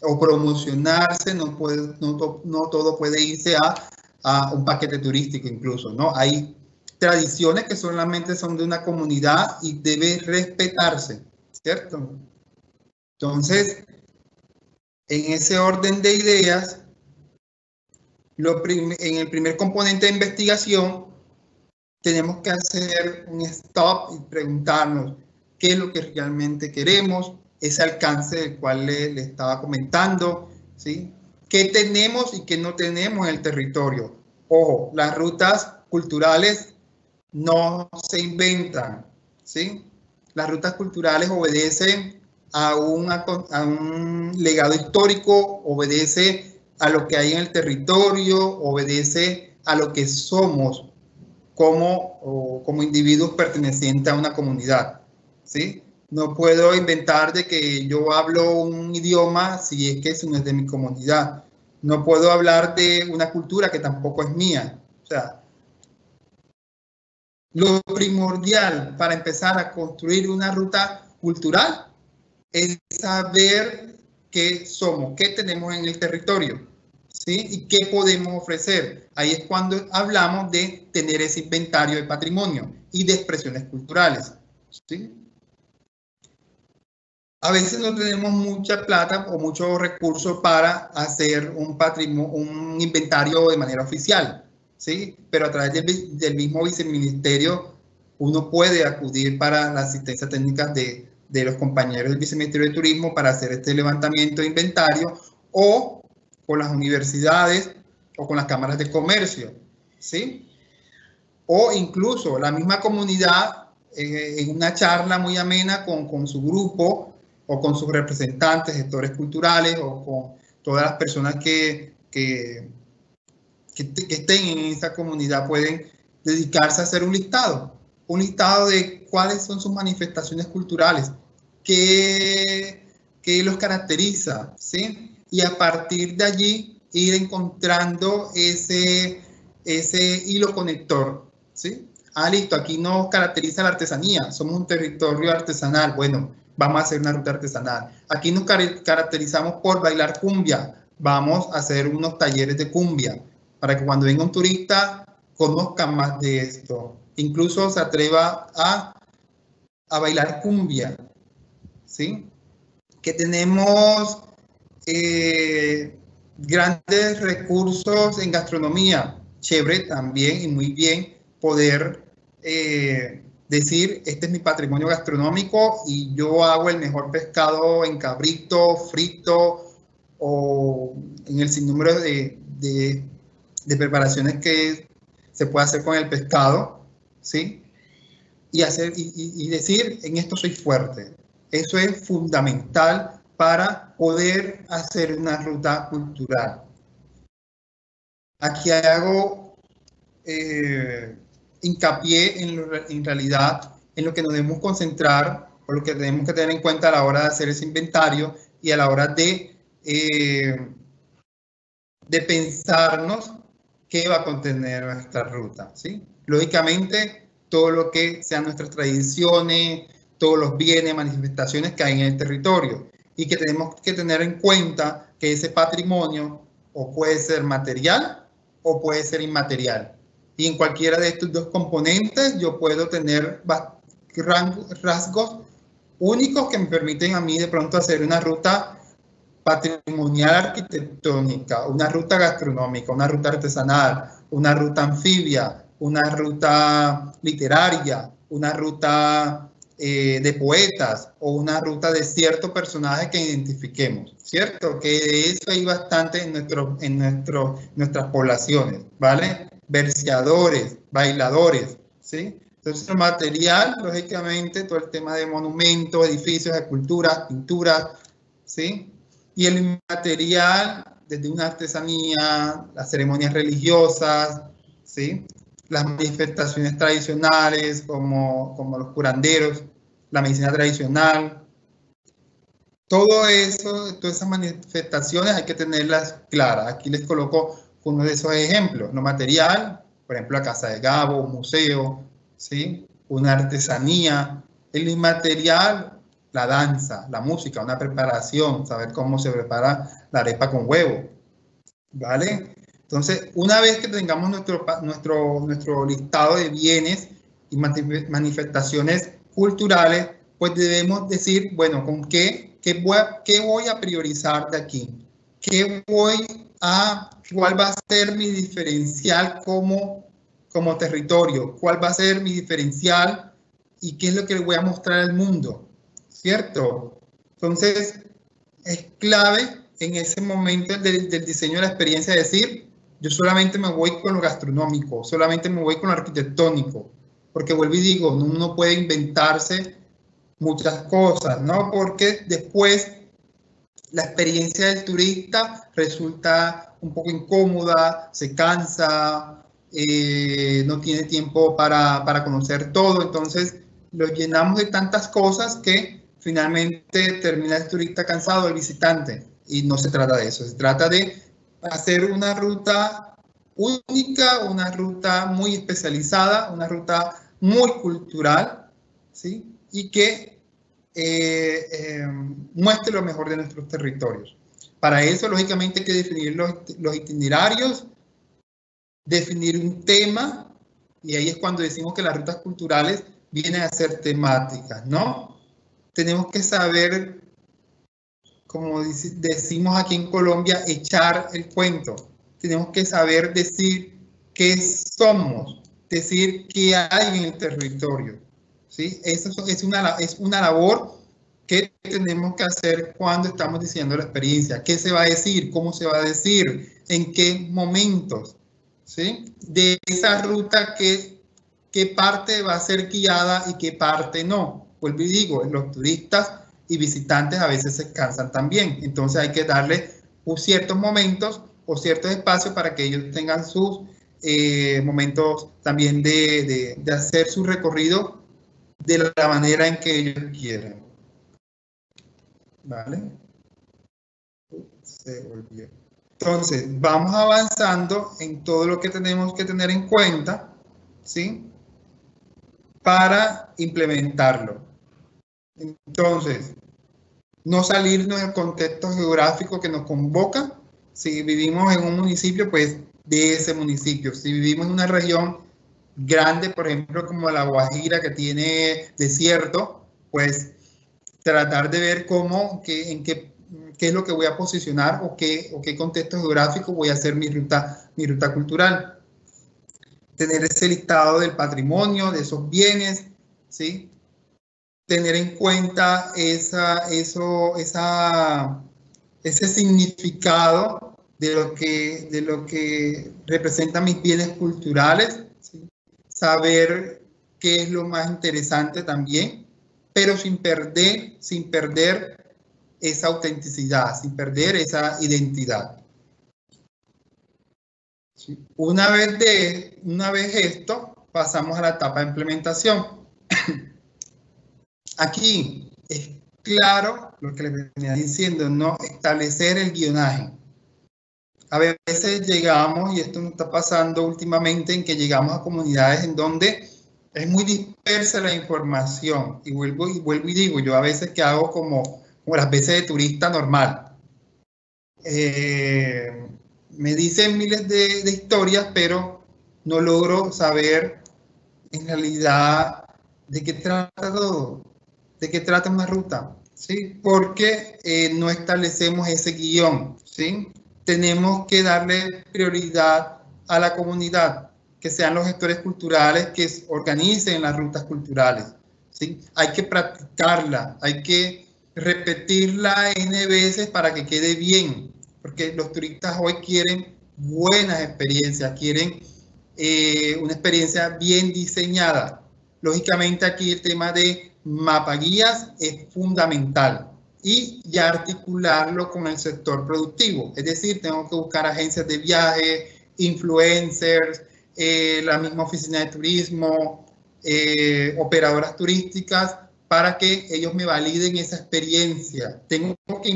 o promocionarse, no todo puede irse a un paquete turístico incluso, ¿no? Hay tradiciones que solamente son de una comunidad y debe respetarse, ¿cierto? Entonces, en ese orden de ideas, en el primer componente de investigación, tenemos que hacer un stop y preguntarnos qué es lo que realmente queremos, ese alcance del cual le estaba comentando, ¿sí? ¿Qué tenemos y qué no tenemos en el territorio? Ojo, las rutas culturales no se inventan, ¿sí? Las rutas culturales obedecen a un legado histórico, obedece a lo que hay en el territorio, obedece a lo que somos como individuos pertenecientes a una comunidad, ¿sí? No puedo inventar de que yo hablo un idioma si es que eso no es de mi comunidad. No puedo hablar de una cultura que tampoco es mía. O sea, lo primordial para empezar a construir una ruta cultural es saber qué somos, qué tenemos en el territorio, ¿sí? Y qué podemos ofrecer. Ahí es cuando hablamos de tener ese inventario de patrimonio y de expresiones culturales, ¿sí? A veces no tenemos mucha plata o muchos recursos para hacer un inventario de manera oficial. ¿sí? Pero a través del mismo viceministerio uno puede acudir para la asistencia técnica de los compañeros del Viceministerio de Turismo para hacer este levantamiento de inventario, o con las universidades o con las cámaras de comercio, ¿sí? O incluso la misma comunidad en una charla muy amena con su grupo o con sus representantes, gestores culturales o con todas las personas que estén en esa comunidad pueden dedicarse a hacer un listado de cuáles son sus manifestaciones culturales, qué los caracteriza, ¿sí? Y a partir de allí ir encontrando ese hilo conector, ¿sí? Ah, listo, aquí nos caracteriza la artesanía, somos un territorio artesanal, bueno, vamos a hacer una ruta artesanal. Aquí nos caracterizamos por bailar cumbia, vamos a hacer unos talleres de cumbia, para que cuando venga un turista conozca más de esto, incluso se atreva a bailar cumbia, ¿sí? Que tenemos grandes recursos en gastronomía, chévere también y muy bien poder decir, este es mi patrimonio gastronómico y yo hago el mejor pescado en cabrito, frito o en el sinnúmero de preparaciones que se puede hacer con el pescado, ¿sí? Y decir, en esto soy fuerte. Eso es fundamental para poder hacer una ruta cultural. Aquí hago hincapié en realidad en lo que nos debemos concentrar o lo que tenemos que tener en cuenta a la hora de hacer ese inventario y a la hora de pensarnos qué va a contener nuestra ruta, ¿sí? Lógicamente, todo lo que sean nuestras tradiciones, todos los bienes, manifestaciones que hay en el territorio y que tenemos que tener en cuenta que ese patrimonio o puede ser material o puede ser inmaterial. Y en cualquiera de estos dos componentes yo puedo tener rasgos únicos que me permiten a mí de pronto hacer una ruta patrimonial arquitectónica, una ruta gastronómica, una ruta artesanal, una ruta anfibia, una ruta literaria, una ruta de poetas o una ruta de cierto personaje que identifiquemos, ¿cierto? Que de eso hay bastante en nuestras poblaciones, ¿vale? Verseadores, bailadores, ¿sí? Entonces, el material, lógicamente, todo el tema de monumentos, edificios, esculturas, pinturas, ¿sí? Y el inmaterial, desde una artesanía, las ceremonias religiosas, ¿sí? Las manifestaciones tradicionales como los curanderos, la medicina tradicional. Todo eso, todas esas manifestaciones hay que tenerlas claras. Aquí les coloco uno de esos ejemplos. Lo material, por ejemplo, la Casa de Gabo, un museo, ¿sí? Una artesanía. El inmaterial, la danza, la música, una preparación, saber cómo se prepara la arepa con huevo, ¿vale? Entonces, una vez que tengamos nuestro listado de bienes y manifestaciones culturales, pues debemos decir, bueno, ¿con qué voy a priorizar de aquí? ¿Cuál va a ser mi diferencial como territorio? ¿Cuál va a ser mi diferencial y qué es lo que le voy a mostrar al mundo? ¿Cierto? Entonces, es clave en ese momento del diseño de la experiencia decir, yo solamente me voy con lo gastronómico, solamente me voy con lo arquitectónico, porque vuelvo y digo, uno puede inventarse muchas cosas, ¿no? Porque después la experiencia del turista resulta un poco incómoda, se cansa, no tiene tiempo para conocer todo, entonces lo llenamos de tantas cosas que finalmente termina el turista cansado, el visitante, y no se trata de eso, se trata de hacer una ruta única, una ruta muy especializada, una ruta muy cultural, ¿sí? Y que muestre lo mejor de nuestros territorios. Para eso, lógicamente, hay que definir los itinerarios, definir un tema, y ahí es cuando decimos que las rutas culturales vienen a ser temáticas, ¿no? Tenemos que saber, como decimos aquí en Colombia, echar el cuento. Tenemos que saber decir qué somos, decir qué hay en el territorio, ¿sí? Eso es una labor que tenemos que hacer cuando estamos diciendo la experiencia. ¿Qué se va a decir? ¿Cómo se va a decir? ¿En qué momentos? ¿Sí? De esa ruta, ¿qué parte va a ser guiada y qué parte no? Vuelvo y digo, los turistas y visitantes a veces se cansan también. Entonces hay que darle ciertos momentos o ciertos espacios para que ellos tengan sus momentos también de hacer su recorrido de la manera en que ellos quieran. ¿Vale? Se volvió. Entonces, vamos avanzando en todo lo que tenemos que tener en cuenta, ¿sí? Para implementarlo. Entonces, no salirnos del contexto geográfico que nos convoca. Si vivimos en un municipio, pues de ese municipio. Si vivimos en una región grande, por ejemplo, como La Guajira, que tiene desierto, pues tratar de ver qué es lo que voy a posicionar o qué contexto geográfico voy a hacer mi ruta cultural. Tener ese listado del patrimonio, de esos bienes, ¿sí? Tener en cuenta ese significado de lo que representan mis bienes culturales, ¿sí? Saber qué es lo más interesante también, pero sin perder esa autenticidad, sin perder esa identidad. ¿Sí? Una vez esto, pasamos a la etapa de implementación. Aquí es claro lo que les venía diciendo, no establecer el guionaje. A veces llegamos, y esto nos está pasando últimamente, en que llegamos a comunidades en donde es muy dispersa la información. Y vuelvo y digo, yo a veces que hago como las veces de turista normal. Me dicen miles de historias, pero no logro saber en realidad de qué trata todo, de qué trata una ruta, ¿sí? Porque no establecemos ese guión, ¿sí? Tenemos que darle prioridad a la comunidad, que sean los gestores culturales que organicen las rutas culturales, ¿sí? Hay que practicarla, hay que repetirla N veces para que quede bien, porque los turistas hoy quieren buenas experiencias, quieren una experiencia bien diseñada. Lógicamente aquí el tema de mapaguías es fundamental y ya articularlo con el sector productivo. Es decir, tengo que buscar agencias de viaje, influencers, la misma oficina de turismo, operadoras turísticas, para que ellos me validen esa experiencia. Tengo que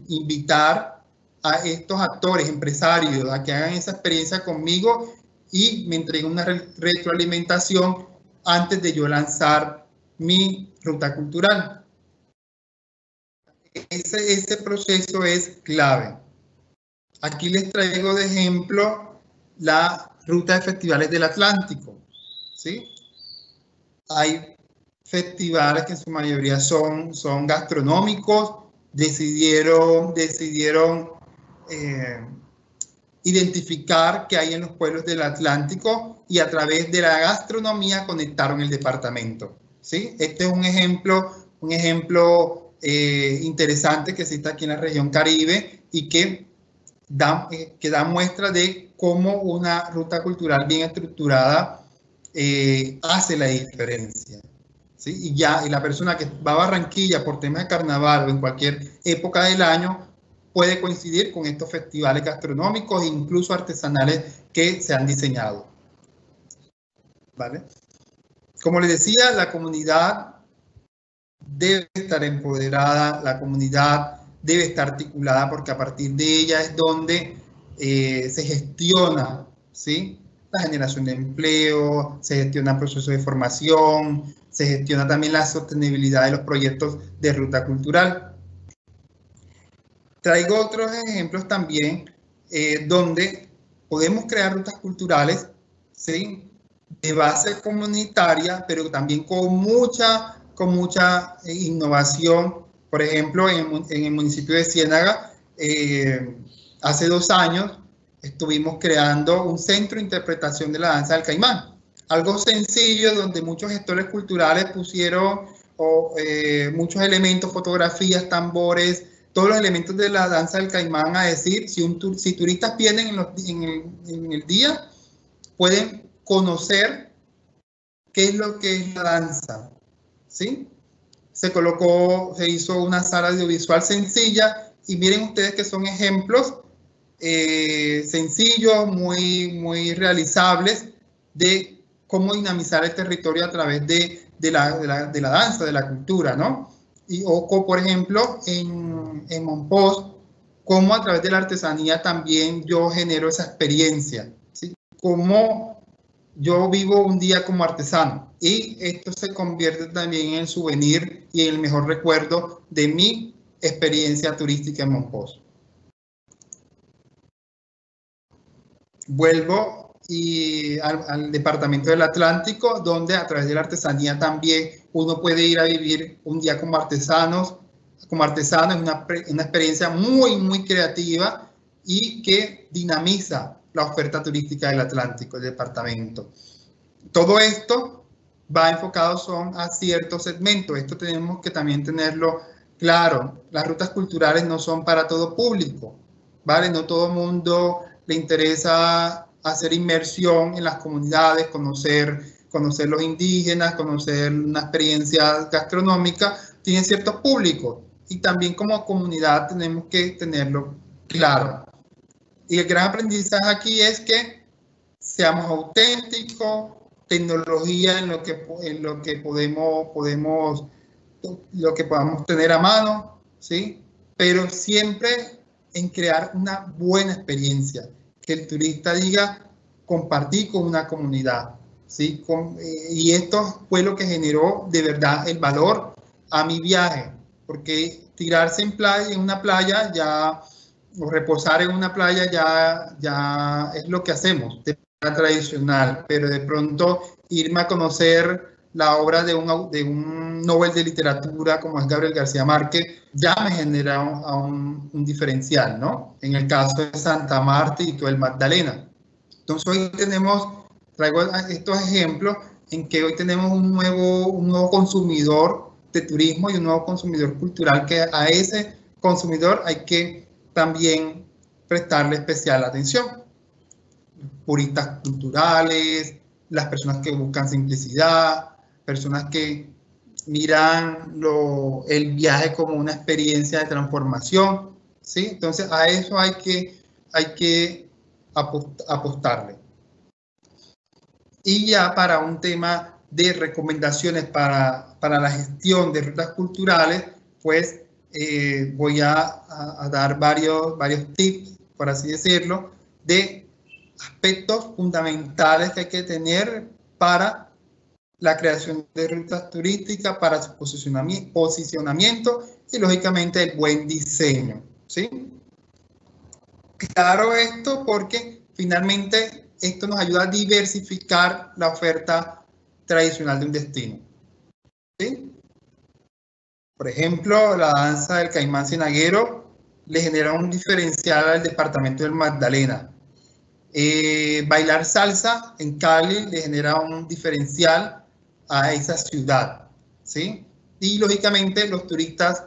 invitar a estos actores, empresarios, a que hagan esa experiencia conmigo y me entreguen una retroalimentación antes de yo lanzar mi ruta cultural. Ese proceso es clave. Aquí les traigo de ejemplo la ruta de festivales del Atlántico, ¿sí? Hay festivales que en su mayoría son gastronómicos, decidieron identificar qué hay en los pueblos del Atlántico y a través de la gastronomía conectaron el departamento, ¿sí? Este es un ejemplo interesante que existe aquí en la región Caribe y que da muestra de cómo una ruta cultural bien estructurada hace la diferencia, ¿sí? Y la persona que va a Barranquilla por temas de carnaval o en cualquier época del año puede coincidir con estos festivales gastronómicos e incluso artesanales que se han diseñado. ¿Vale? Como les decía, la comunidad debe estar empoderada, la comunidad debe estar articulada, porque a partir de ella es donde se gestiona, ¿sí? La generación de empleo, se gestiona el proceso de formación, se gestiona también la sostenibilidad de los proyectos de ruta cultural. Traigo otros ejemplos también donde podemos crear rutas culturales, ¿sí? De base comunitaria, pero también con mucha innovación. Por ejemplo, en el municipio de Ciénaga, hace 2 años, estuvimos creando un centro de interpretación de la danza del caimán. Algo sencillo donde muchos gestores culturales pusieron muchos elementos, fotografías, tambores, todos los elementos de la danza del caimán, a decir, si turistas vienen en el día, pueden conocer qué es lo que es la danza, ¿sí? Se hizo una sala audiovisual sencilla y miren ustedes que son ejemplos sencillos, muy realizables de cómo dinamizar el territorio a través de la danza, de la cultura, ¿no? O por ejemplo, en Mompox, cómo a través de la artesanía también yo genero esa experiencia, ¿sí? Cómo yo vivo un día como artesano y esto se convierte también en el souvenir y en el mejor recuerdo de mi experiencia turística en Mompox. Vuelvo al departamento del Atlántico, donde a través de la artesanía también uno puede ir a vivir un día como artesano, es una experiencia muy creativa y que dinamiza la oferta turística del Atlántico, el departamento. Todo esto va enfocado a ciertos segmentos. Esto tenemos que también tenerlo claro. Las rutas culturales no son para todo público, ¿vale? No todo el mundo le interesa hacer inmersión en las comunidades, conocer los indígenas, conocer una experiencia gastronómica. Tiene ciertos públicos y también como comunidad tenemos que tenerlo claro. Y el gran aprendizaje aquí es que seamos auténticos, tecnología en lo que podamos tener a mano, ¿sí? Pero siempre en crear una buena experiencia, que el turista diga, compartí con una comunidad, ¿sí? Y esto fue lo que generó de verdad el valor a mi viaje, porque tirarse en una playa ya, o reposar en una playa ya es lo que hacemos de manera tradicional, pero de pronto irme a conocer la obra de un Nobel de literatura como es Gabriel García Márquez ya me genera un diferencial, ¿no? En el caso de Santa Marta y todo el Magdalena. Entonces hoy traigo estos ejemplos en que hoy tenemos un nuevo consumidor de turismo y un nuevo consumidor cultural, que a ese consumidor hay que también prestarle especial atención. Puristas culturales, las personas que buscan simplicidad, personas que miran el viaje como una experiencia de transformación, ¿sí? Entonces a eso hay que apostarle. Y ya para un tema de recomendaciones para la gestión de rutas culturales, pues voy a dar varios tips, por así decirlo, de aspectos fundamentales que hay que tener para la creación de rutas turísticas, para su posicionamiento y lógicamente el buen diseño, ¿sí? Claro esto porque finalmente esto nos ayuda a diversificar la oferta tradicional de un destino, ¿sí? Por ejemplo, la danza del caimán cienaguero le genera un diferencial al departamento del Magdalena. Bailar salsa en Cali le genera un diferencial a esa ciudad, ¿sí? Y lógicamente los turistas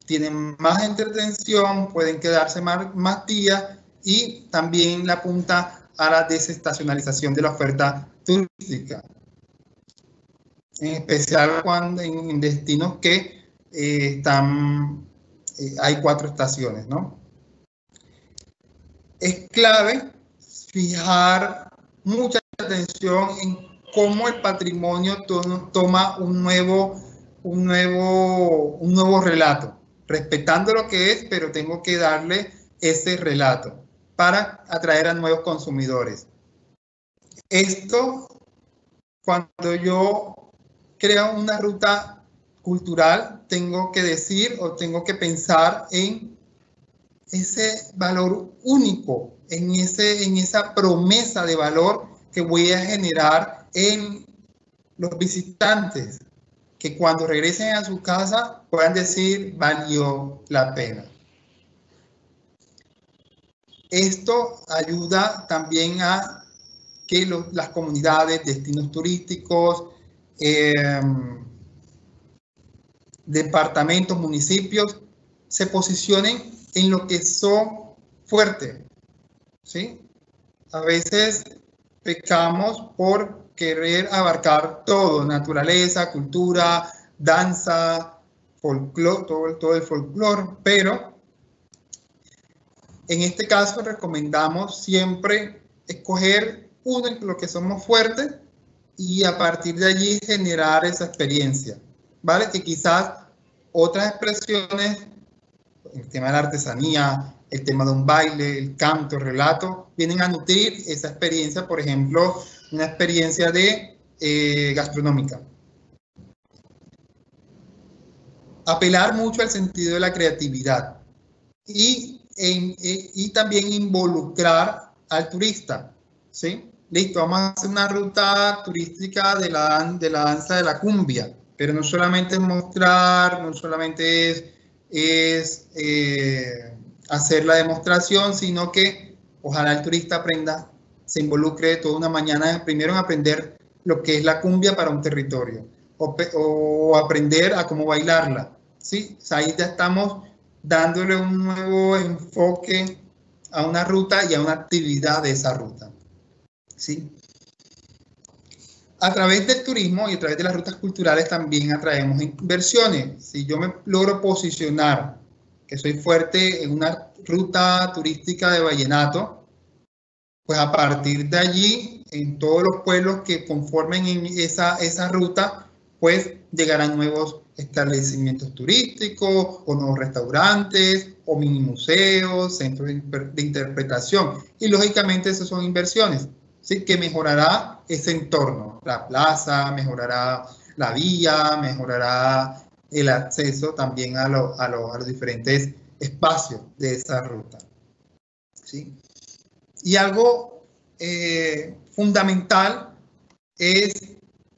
tienen más entretención, pueden quedarse más días y también la apunta a la desestacionalización de la oferta turística. En especial cuando en destinos que hay 4 estaciones, ¿no? Es clave fijar mucha atención en cómo el patrimonio toma un nuevo relato, respetando lo que es, pero tengo que darle ese relato para atraer a nuevos consumidores. Esto, cuando yo creo una ruta cultural, tengo que decir o tengo que pensar en ese valor único, en esa promesa de valor que voy a generar en los visitantes, que cuando regresen a su casa puedan decir, valió la pena. Esto ayuda también a que las comunidades, destinos turísticos, departamentos, municipios, se posicionen en lo que son fuertes, ¿sí? A veces pecamos por querer abarcar todo, naturaleza, cultura, danza, folclore, todo el folclore, pero en este caso recomendamos siempre escoger uno en lo que somos fuertes y a partir de allí generar esa experiencia, ¿vale? Que quizás otras expresiones, el tema de la artesanía, el tema de un baile, el canto, el relato, vienen a nutrir esa experiencia, por ejemplo, una experiencia de gastronómica. Apelar mucho al sentido de la creatividad y también involucrar al turista, ¿sí? Listo, vamos a hacer una ruta turística de la danza de la cumbia, pero no solamente es mostrar, no solamente es hacer la demostración, sino que ojalá el turista aprenda, se involucre toda una mañana, primero en aprender lo que es la cumbia para un territorio, o aprender a cómo bailarla, ¿sí? O sea, ahí ya estamos dándole un nuevo enfoque a una ruta y a una actividad de esa ruta, ¿sí? A través del turismo y a través de las rutas culturales también atraemos inversiones. Si yo me logro posicionar que soy fuerte en una ruta turística de vallenato, pues a partir de allí, en todos los pueblos que conformen en esa ruta, pues llegarán nuevos establecimientos turísticos o nuevos restaurantes o mini museos, centros de interpretación. Y lógicamente esas son inversiones, ¿sí? Que mejorará ese entorno, la plaza, mejorará la vía, mejorará el acceso también a los diferentes espacios de esa ruta, ¿sí? Y algo fundamental es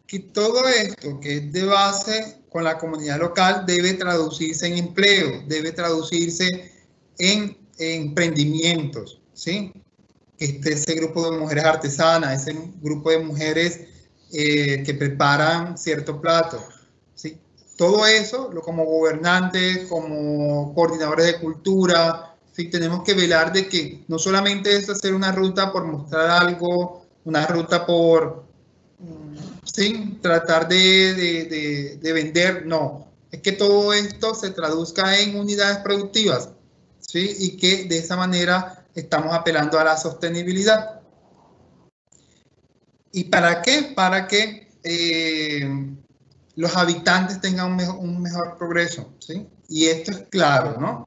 que todo esto que es de base con la comunidad local debe traducirse en empleo, debe traducirse en emprendimientos, ¿sí? Ese grupo de mujeres artesanas, ese grupo de mujeres que preparan cierto plato, ¿sí? Todo eso, como gobernantes, como coordinadores de cultura, ¿sí? Tenemos que velar de que no solamente es hacer una ruta por mostrar algo, una ruta por, ¿sí? Tratar de vender, no. Es que todo esto se traduzca en unidades productivas, ¿sí? Y que de esa manera estamos apelando a la sostenibilidad. ¿Y para qué? Para que los habitantes tengan un mejor progreso, ¿sí? Y esto es claro, ¿no?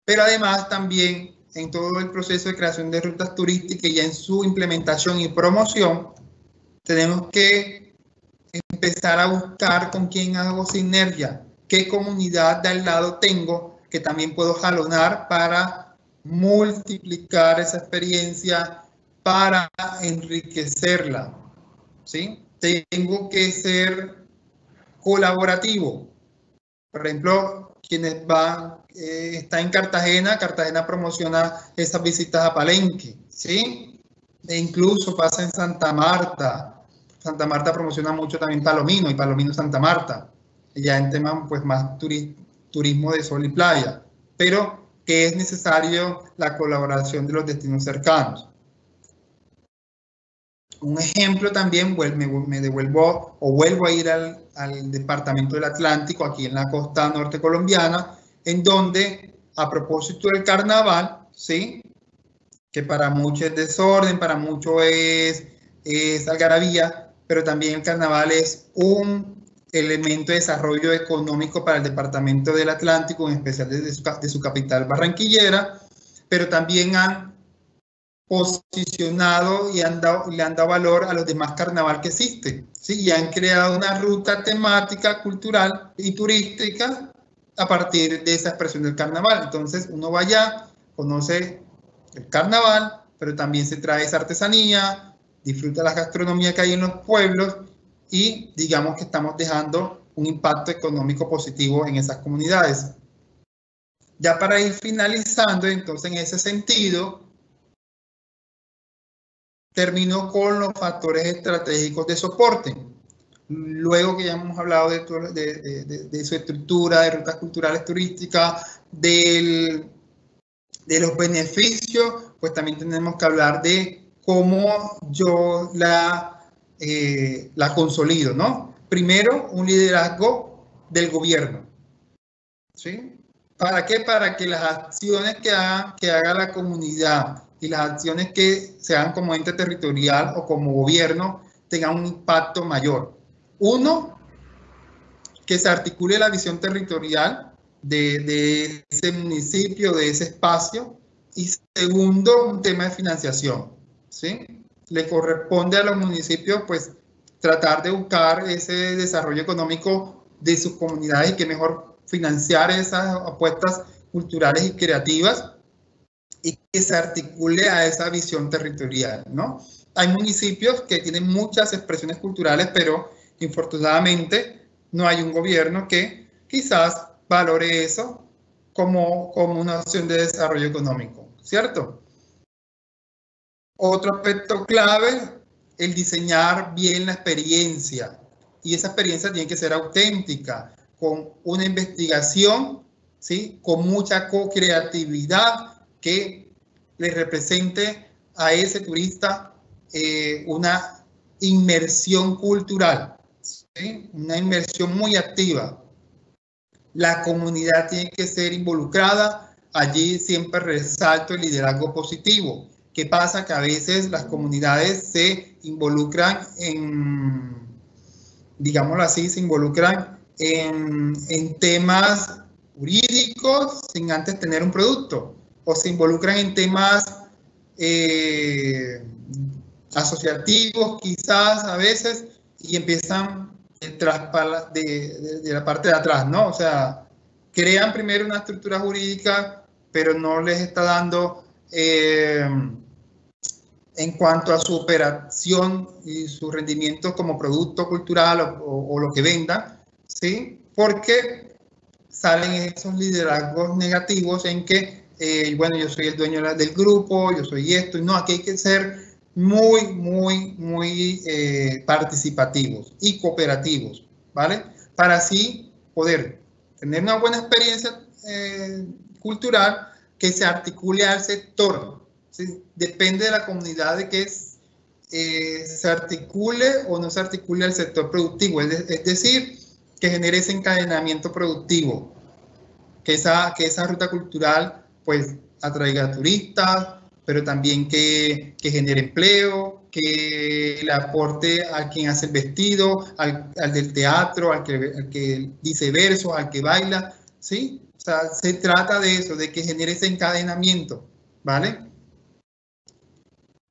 Pero además también en todo el proceso de creación de rutas turísticas y en su implementación y promoción, tenemos que empezar a buscar con quién hago sinergia, qué comunidad de al lado tengo que también puedo jalonar para multiplicar esa experiencia, para enriquecerla, ¿sí? Tengo que ser colaborativo. Por ejemplo, quienes van, está en Cartagena, Cartagena promociona esas visitas a Palenque, ¿sí? E incluso pasa en Santa Marta. Santa Marta promociona mucho también Palomino y Palomino Santa Marta. Ya en temas pues más turismo de sol y playa. Pero que es necesario la colaboración de los destinos cercanos. Un ejemplo también, me devuelvo o vuelvo a ir al departamento del Atlántico, aquí en la costa norte colombiana, en donde, a propósito del carnaval, ¿sí? Que para muchos es desorden, para muchos es algarabía, pero también el carnaval es un elemento de desarrollo económico para el departamento del Atlántico, en especial de su capital barranquillera, pero también han posicionado y le han dado valor a los demás carnaval que existen, ¿sí? Y han creado una ruta temática, cultural y turística a partir de esa expresión del carnaval. Entonces uno va allá, conoce el carnaval, pero también se trae esa artesanía, disfruta la gastronomía que hay en los pueblos y digamos que estamos dejando un impacto económico positivo en esas comunidades. Ya para ir finalizando, entonces en ese sentido, termino con los factores estratégicos de soporte. Luego que ya hemos hablado de su estructura, de rutas culturales turísticas, de los beneficios, pues también tenemos que hablar de cómo yo la consolido, ¿no? Primero, un liderazgo del gobierno, ¿sí? ¿Para qué? Para que las acciones que haga la comunidad y las acciones que se hagan como ente territorial o como gobierno tengan un impacto mayor. Uno, que se articule la visión territorial de ese municipio, de ese espacio. Y segundo, un tema de financiación, ¿sí? Le corresponde a los municipios, pues, tratar de buscar ese desarrollo económico de sus comunidades y que mejor financiar esas apuestas culturales y creativas y que se articule a esa visión territorial, ¿no? Hay municipios que tienen muchas expresiones culturales, pero infortunadamente no hay un gobierno que quizás valore eso como una opción de desarrollo económico, ¿cierto? Otro aspecto clave, el diseñar bien la experiencia. Y esa experiencia tiene que ser auténtica, con una investigación, ¿sí? Con mucha co-creatividad que le represente a ese turista una inmersión cultural, ¿sí? Una inmersión muy activa. La comunidad tiene que ser involucrada. Allí siempre resalto el liderazgo positivo. ¿Qué pasa? Que a veces las comunidades se involucran digámoslo así, se involucran en temas jurídicos sin antes tener un producto, o se involucran en temas asociativos quizás a veces y empiezan de la parte de atrás, ¿no? O sea, crean primero una estructura jurídica, pero no les está dando en cuanto a su operación y su rendimiento como producto cultural o lo que vendan, ¿sí? Porque salen esos liderazgos negativos en que, bueno, yo soy el dueño del grupo, yo soy esto, y no, aquí hay que ser muy participativos y cooperativos, ¿vale? Para así poder tener una buena experiencia cultural que se articule al sector. ¿Sí? Depende de la comunidad de que se articule o no se articule al sector productivo, es decir, que genere ese encadenamiento productivo, que esa ruta cultural pues atraiga turistas, pero también que genere empleo, que le aporte a quien hace el vestido, al del teatro, al que dice versos, al que baila, ¿sí? O sea, se trata de eso, de que genere ese encadenamiento, ¿vale?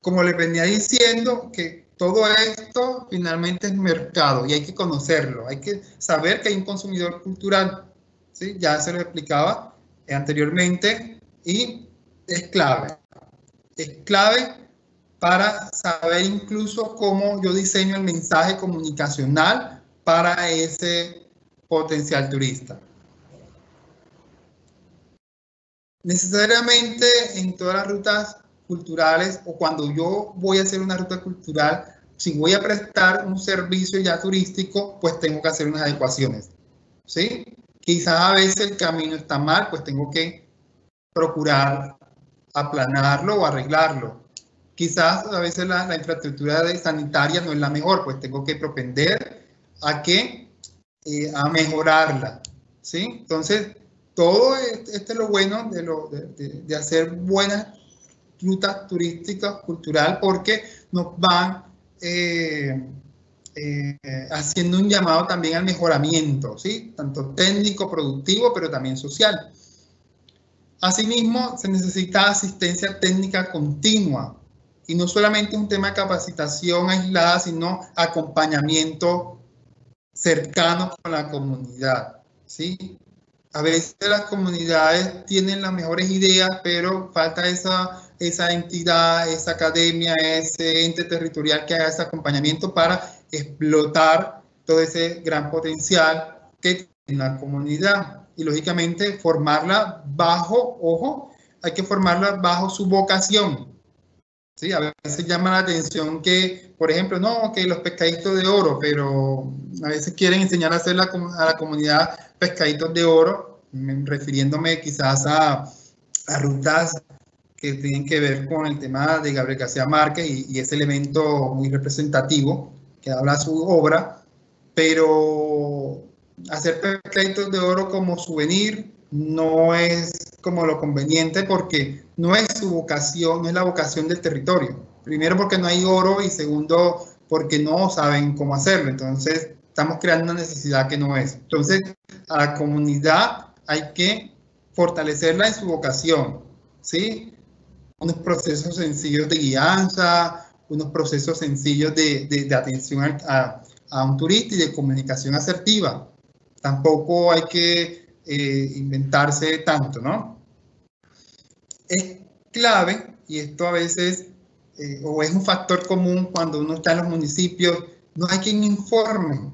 Como les venía diciendo, que todo esto finalmente es mercado y hay que conocerlo, hay que saber que hay un consumidor cultural, ¿sí? Ya se lo explicaba anteriormente y es clave para saber incluso cómo yo diseño el mensaje comunicacional para ese potencial turista. Necesariamente en todas las rutas culturales o cuando yo voy a hacer una ruta cultural, si voy a prestar un servicio ya turístico, pues tengo que hacer unas adecuaciones, ¿sí? Quizás a veces el camino está mal, pues tengo que procurar aplanarlo o arreglarlo. Quizás a veces la infraestructura sanitaria no es la mejor, pues tengo que propender a a mejorarla, ¿sí? Entonces, todo esto es lo bueno de hacer buenas rutas turísticas, cultural, porque nos van haciendo un llamado también al mejoramiento, ¿sí? Tanto técnico, productivo, pero también social. Asimismo, se necesita asistencia técnica continua y no solamente un tema de capacitación aislada, sino acompañamiento cercano con la comunidad, ¿sí? A veces las comunidades tienen las mejores ideas, pero falta esa entidad, esa academia, ese ente territorial que haga ese acompañamiento para explotar todo ese gran potencial que tiene la comunidad. y lógicamente formarla bajo, ojo, hay que formarla bajo su vocación. Sí, a veces llama la atención que, por ejemplo, no, que los pescaditos de oro, pero a veces quieren enseñar a hacer a la comunidad pescaditos de oro, refiriéndome quizás a rutas que tienen que ver con el tema de Gabriel García Márquez y ese elemento muy representativo que habla su obra, pero hacer pescaditos de oro como souvenir no es como lo conveniente porque no es su vocación, no es la vocación del territorio. Primero porque no hay oro y segundo porque no saben cómo hacerlo. Entonces estamos creando una necesidad que no es. Entonces a la comunidad hay que fortalecerla en su vocación, ¿sí? Unos procesos sencillos de guianza, unos procesos sencillos de atención a un turista y de comunicación asertiva. Tampoco hay que inventarse tanto, ¿no? Es clave, y esto a veces, o es un factor común cuando uno está en los municipios, no hay quien informe,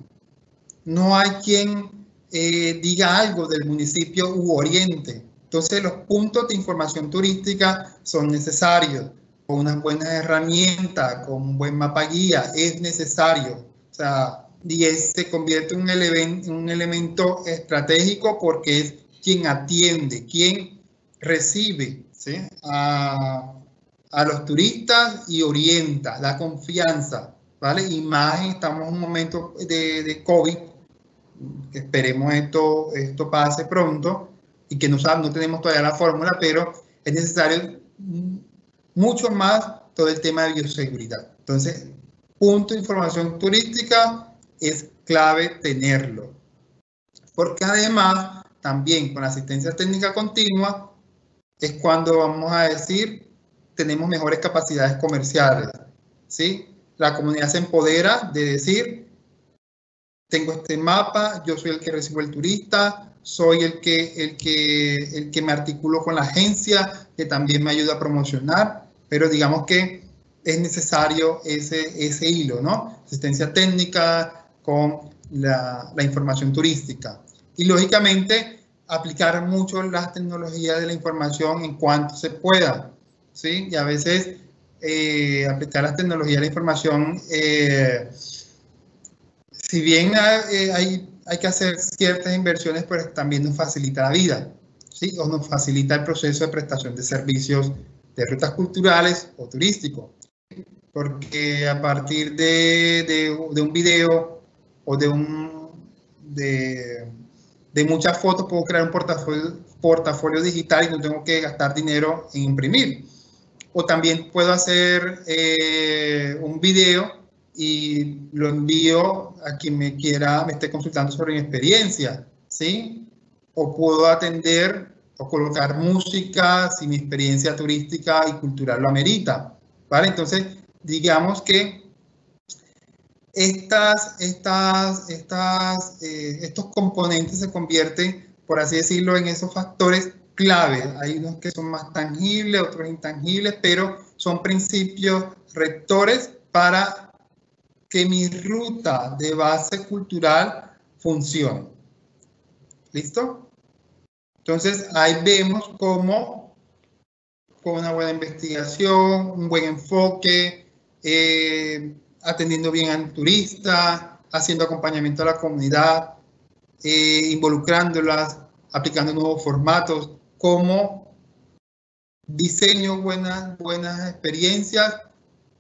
no hay quien diga algo del municipio u oriente. Entonces los puntos de información turística son necesarios, con unas buenas herramientas, con un buen mapa guía, es necesario. O sea, y se convierte en un elemento estratégico porque es quien atiende, quien recibe, ¿sí? a los turistas y orienta, da confianza, ¿vale? Y más estamos en un momento de COVID, que esperemos esto pase pronto y que no tenemos todavía la fórmula, pero es necesario mucho más todo el tema de bioseguridad. Entonces, punto de información turística es clave tenerlo, porque además también con la asistencia técnica continua es cuando vamos a decir tenemos mejores capacidades comerciales, ¿sí? La comunidad se empodera de decir tengo este mapa, yo soy el que recibo el turista, soy el que me articulo con la agencia, que también me ayuda a promocionar, pero digamos que es necesario ese hilo, ¿no? Asistencia técnica con la información turística. Y lógicamente aplicar mucho las tecnologías de la información en cuanto se pueda, ¿sí? Y a veces aplicar las tecnologías de la información si bien hay que hacer ciertas inversiones, pero también nos facilita la vida, ¿sí? O nos facilita el proceso de prestación de servicios de rutas culturales o turísticos. Porque a partir de un video o de muchas fotos puedo crear un portafolio digital y no tengo que gastar dinero en imprimir. O también puedo hacer un video y lo envío a quien me esté consultando sobre mi experiencia, ¿sí? O puedo atender o colocar música si mi experiencia turística y cultural lo amerita, ¿vale? Entonces, digamos que estos componentes se convierten, por así decirlo, en esos factores clave. Hay unos que son más tangibles, otros intangibles, pero son principios rectores para que mi ruta de base cultural funcione. ¿Listo? Entonces, ahí vemos cómo con una buena investigación, un buen enfoque, atendiendo bien al turista, haciendo acompañamiento a la comunidad, involucrándolas, aplicando nuevos formatos, cómo diseño buenas experiencias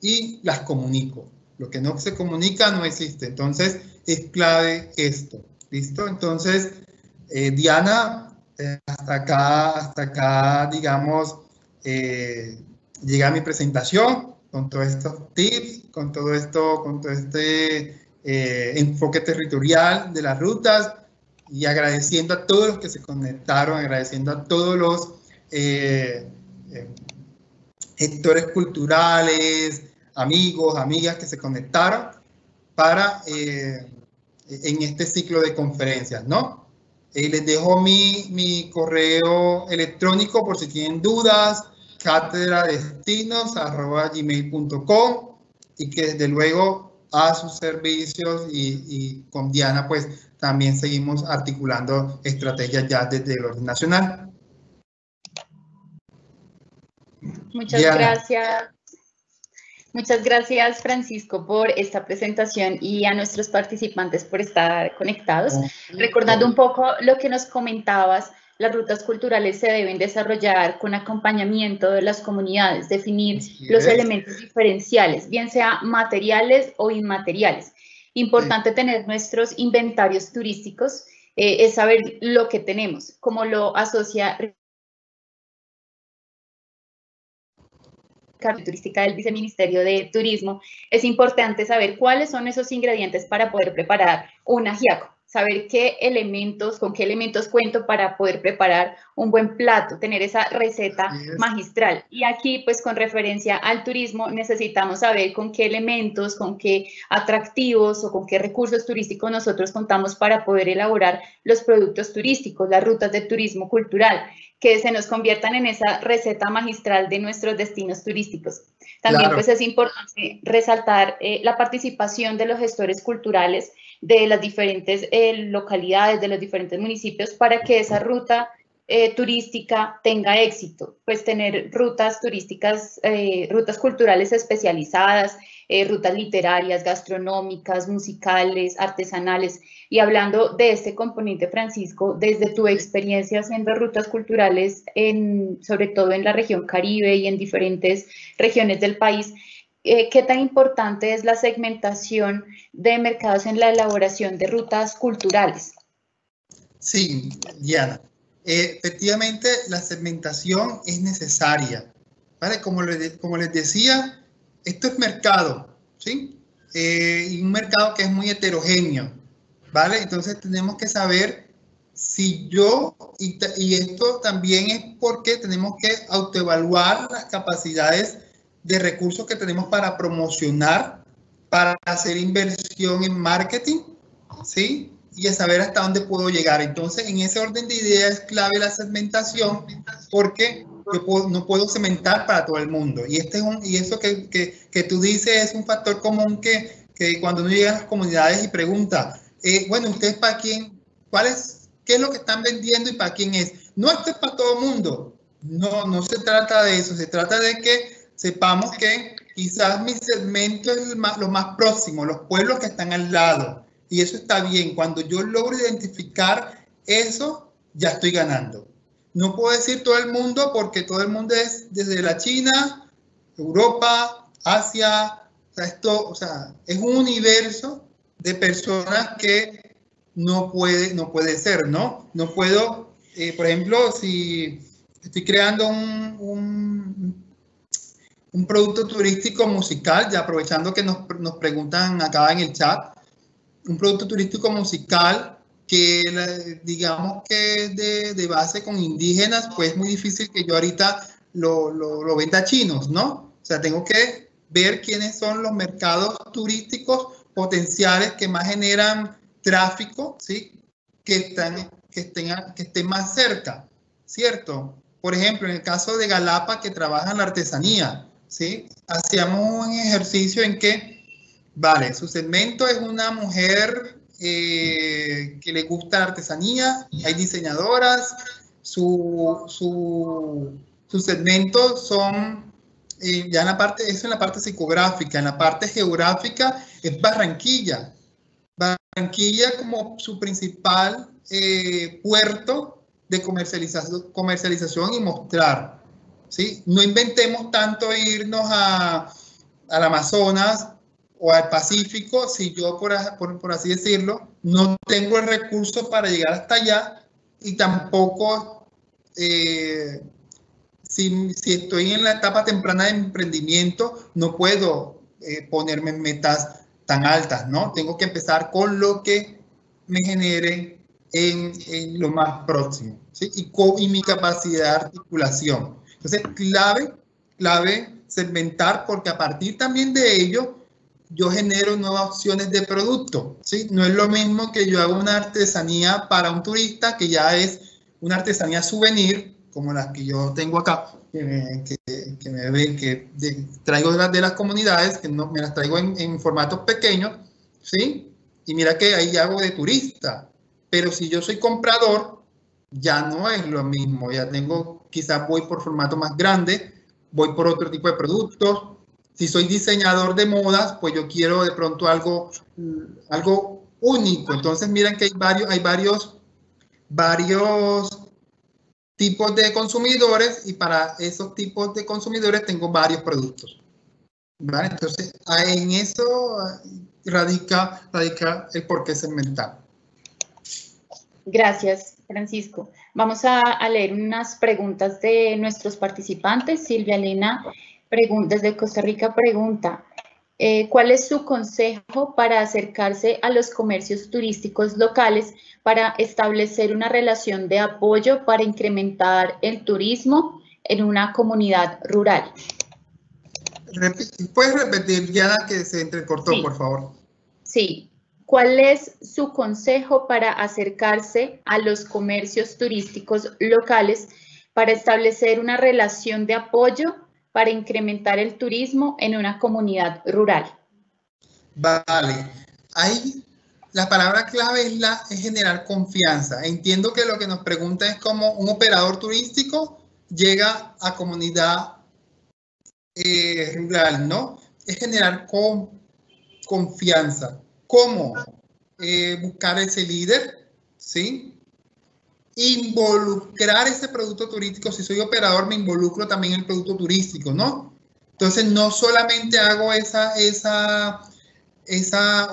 y las comunico. Lo que no se comunica no existe. Entonces, es clave esto. ¿Listo? Entonces, Diana, hasta acá, digamos, llega mi presentación con todos estos tips, con todo este enfoque territorial de las rutas y agradeciendo a todos los que se conectaron, agradeciendo a todos los gestores culturales, amigos, amigas que se conectaron para en este ciclo de conferencias, ¿no? Les dejo mi correo electrónico por si tienen dudas, cátedradestinos@gmail.com y que desde luego a sus servicios y con Diana pues también seguimos articulando estrategias ya desde el orden nacional. Muchas gracias. Muchas gracias, Francisco, por esta presentación y a nuestros participantes por estar conectados. Recordando un poco lo que nos comentabas, las rutas culturales se deben desarrollar con acompañamiento de las comunidades, definir los elementos diferenciales, bien sea materiales o inmateriales. Importante tener nuestros inventarios turísticos, es saber lo que tenemos, cómo lo asocia turística del Viceministerio de Turismo. Es importante saber cuáles son esos ingredientes para poder preparar un ajiaco, saber con qué elementos cuento para poder preparar un buen plato, tener esa receta magistral. Y aquí, pues con referencia al turismo, necesitamos saber con qué elementos, con qué atractivos o con qué recursos turísticos nosotros contamos para poder elaborar los productos turísticos, las rutas de turismo cultural, que se nos conviertan en esa receta magistral de nuestros destinos turísticos. También pues es importante resaltar la participación de los gestores culturales de las diferentes localidades, de los diferentes municipios, para que esa ruta turística tenga éxito, pues tener rutas turísticas, rutas culturales especializadas, rutas literarias, gastronómicas, musicales, artesanales. Y hablando de este componente, Francisco, desde tu experiencia haciendo rutas culturales, sobre todo en la región Caribe y en diferentes regiones del país, ¿qué tan importante es la segmentación de mercados en la elaboración de rutas culturales? Sí, Diana. Efectivamente, la segmentación es necesaria, ¿vale? Como les decía, esto es mercado, ¿sí? Y un mercado que es muy heterogéneo, ¿vale? Entonces tenemos que saber si y esto también es porque tenemos que autoevaluar las capacidades de recursos que tenemos para promocionar, para hacer inversión en marketing, ¿sí? Y a saber hasta dónde puedo llegar. Entonces, en ese orden de ideas es clave la segmentación, porque yo no puedo segmentar para todo el mundo. Y, eso que tú dices es un factor común que cuando uno llega a las comunidades y pregunta, bueno, ¿ustedes para quién? ¿Qué es lo que están vendiendo y para quién es? No, esto es para todo el mundo. No, no se trata de eso. Se trata de que sepamos que quizás mi segmento es lo más próximo, los pueblos que están al lado. Y eso está bien. Cuando yo logro identificar eso, ya estoy ganando. No puedo decir todo el mundo porque todo el mundo es desde la China, Europa, Asia. O sea, es un universo de personas que no puede ser, ¿no? No puedo, por ejemplo, si estoy creando un producto turístico musical, ya aprovechando que nos preguntan acá en el chat, un producto turístico musical que digamos que es de base con indígenas, pues es muy difícil que yo ahorita lo venda a chinos, ¿no? O sea, tengo que ver quiénes son los mercados turísticos potenciales que más generan tráfico, ¿sí? Que estén más cerca, ¿cierto? Por ejemplo, en el caso de Galapa, que trabaja en la artesanía, ¿sí? Hacíamos un ejercicio en que, vale, su segmento es una mujer que le gusta la artesanía, hay diseñadoras, sus segmentos son ya en la parte, eso en la parte psicográfica. En la parte geográfica es Barranquilla. Barranquilla como su principal puerto de comercialización y mostrar, ¿sí? No inventemos tanto irnos al Amazonas o al Pacífico si yo, por así decirlo, no tengo el recurso para llegar hasta allá, y tampoco si estoy en la etapa temprana de emprendimiento, no puedo ponerme metas tan altas, ¿no? Tengo que empezar con lo que me genere en lo más próximo, ¿sí? Y mi capacidad de articulación. Entonces, clave segmentar, porque a partir también de ello, yo genero nuevas opciones de producto, ¿sí? No es lo mismo que yo haga una artesanía para un turista, que ya es una artesanía souvenir, como las que yo tengo acá, que me ven, traigo de las comunidades, que no, me las traigo en formatos pequeños, ¿sí? Y mira que ahí hago de turista, pero si yo soy comprador, ya no es lo mismo, ya tengo, quizás voy por formato más grande, voy por otro tipo de productos. Si soy diseñador de modas, pues yo quiero de pronto algo único. Entonces miren que hay varios tipos de consumidores y para esos tipos de consumidores tengo varios productos. ¿Vale? Entonces, en eso radica el porqué segmentar. Gracias, Francisco. Vamos a leer unas preguntas de nuestros participantes. Silvia Elena, desde Costa Rica, pregunta, ¿cuál es su consejo para acercarse a los comercios turísticos locales para establecer una relación de apoyo para incrementar el turismo en una comunidad rural? ¿Puedes repetir, Diana, que se entrecortó, Sí. por favor? Sí. ¿Cuál es su consejo para acercarse a los comercios turísticos locales para establecer una relación de apoyo para incrementar el turismo en una comunidad rural? Vale. Ahí la palabra clave es generar confianza. Entiendo que lo que nos pregunta es cómo un operador turístico llega a comunidad rural, ¿no? Es generar confianza. ¿Cómo? Buscar ese líder, ¿sí? Involucrar ese producto turístico. Si soy operador, me involucro también en el producto turístico, ¿no? Entonces, no solamente hago esa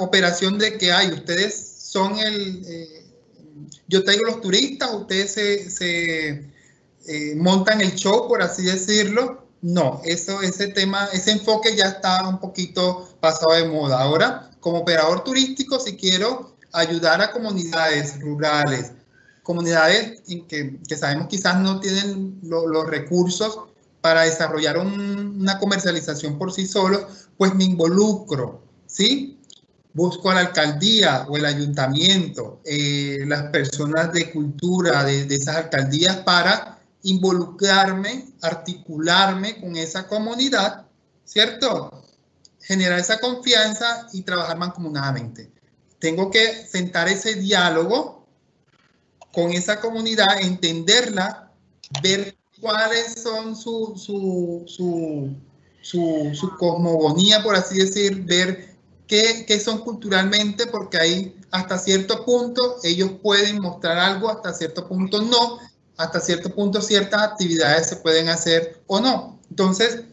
operación de que, ustedes son yo traigo los turistas, ustedes se montan el show, por así decirlo. No, ese enfoque ya está un poquito pasado de moda. Ahora, como operador turístico, si quiero ayudar a comunidades rurales, comunidades en que sabemos quizás no tienen los recursos para desarrollar una comercialización por sí solos, pues me involucro, ¿sí? Busco a la alcaldía o el ayuntamiento, las personas de cultura de esas alcaldías para involucrarme, articularme con esa comunidad, ¿cierto? Generar esa confianza y trabajar mancomunadamente. Tengo que sentar ese diálogo con esa comunidad, entenderla, ver cuáles son su cosmogonía, por así decir, ver qué son culturalmente, porque ahí hasta cierto punto ellos pueden mostrar algo, hasta cierto punto no, hasta cierto punto ciertas actividades se pueden hacer o no. Entonces,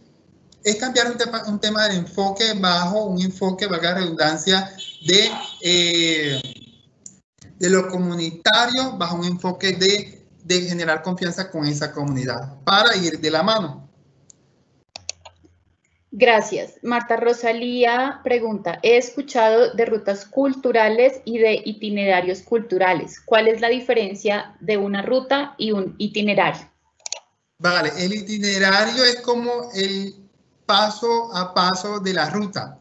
es cambiar un tema de enfoque bajo un enfoque, valga la redundancia, de lo comunitario bajo un enfoque de generar confianza con esa comunidad para ir de la mano. Gracias. Marta Rosalía pregunta, he escuchado de rutas culturales y de itinerarios culturales. ¿Cuál es la diferencia de una ruta y un itinerario? Vale, el itinerario es como el paso a paso de la ruta,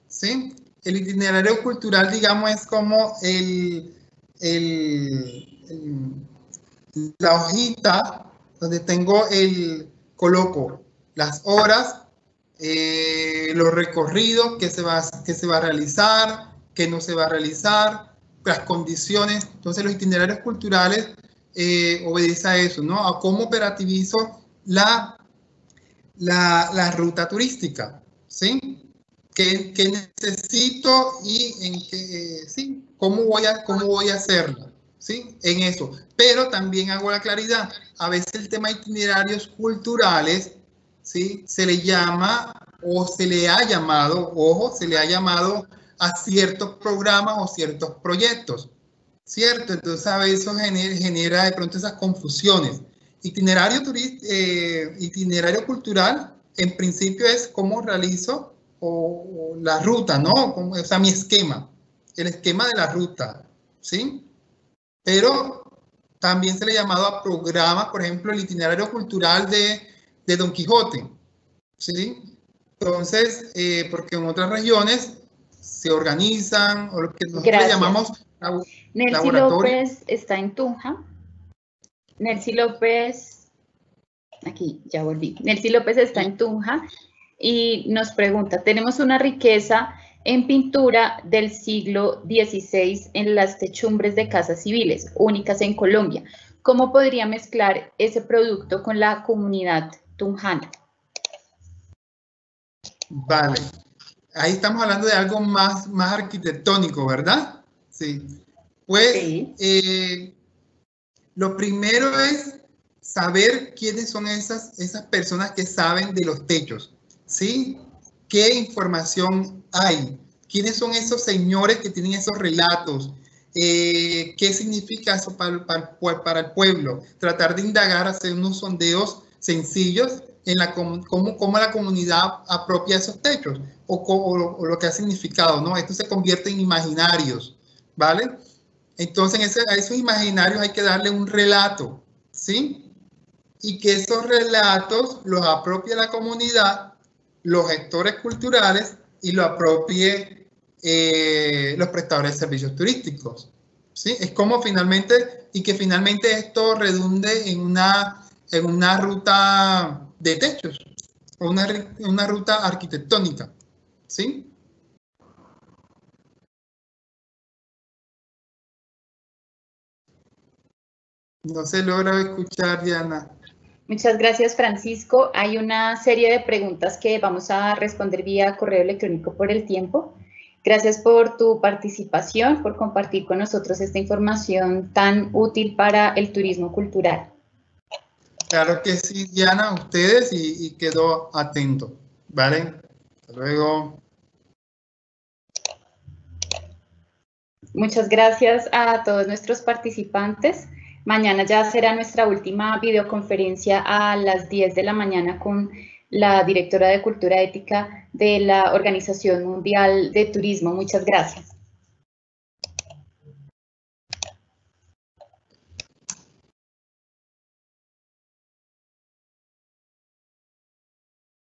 ¿sí? El itinerario cultural, digamos, es como la hojita donde coloco las horas, los recorridos que se va a realizar, que no se va a realizar, las condiciones. Entonces los itinerarios culturales obedecen a eso, ¿no? A cómo operativizo la ruta turística, ¿sí? ¿Qué necesito y en qué, sí, cómo voy a hacerla, ¿sí? En eso. Pero también hago la claridad. A veces el tema de itinerarios culturales, ¿sí? Se le llama o se le ha llamado, ojo, se le ha llamado a ciertos programas o ciertos proyectos, ¿cierto? Entonces a veces eso genera de pronto esas confusiones. Itinerario cultural, en principio es cómo realizo o la ruta, ¿no? O sea, mi esquema, el esquema de la ruta, ¿sí? Pero también se le ha llamado a programas, por ejemplo, el itinerario cultural de Don Quijote, ¿sí? Entonces, porque en otras regiones se organizan, o lo que nosotros le llamamos Nelcy laboratorio. López está en Tunja. Nelcy López Aquí ya volví. Nelcy López está en Tunja y nos pregunta, tenemos una riqueza en pintura del siglo XVI en las techumbres de casas civiles, únicas en Colombia. ¿Cómo podría mezclar ese producto con la comunidad tunjana? Vale, ahí estamos hablando de algo más arquitectónico, ¿verdad? Sí. Pues sí. Lo primero es saber quiénes son esas personas que saben de los techos, ¿sí? ¿Qué información hay? ¿Quiénes son esos señores que tienen esos relatos? ¿Qué significa eso para el pueblo? Tratar de indagar, hacer unos sondeos sencillos en cómo la comunidad apropia esos techos o lo que ha significado, ¿no? Esto se convierte en imaginarios, ¿vale? Entonces a esos imaginarios hay que darle un relato, ¿sí? Y que esos relatos los apropie la comunidad, los gestores culturales y lo apropie los prestadores de servicios turísticos, ¿sí? Es como finalmente esto redunde en una ruta de techos, una ruta arquitectónica, ¿sí? No se logra escuchar, Diana. Muchas gracias, Francisco. Hay una serie de preguntas que vamos a responder vía correo electrónico por el tiempo. Gracias por tu participación, por compartir con nosotros esta información tan útil para el turismo cultural. Claro que sí, Diana, a ustedes y quedo atento, ¿vale? Hasta luego. Muchas gracias a todos nuestros participantes. Mañana ya será nuestra última videoconferencia a las 10 de la mañana con la directora de Cultura Ética de la Organización Mundial de Turismo. Muchas gracias.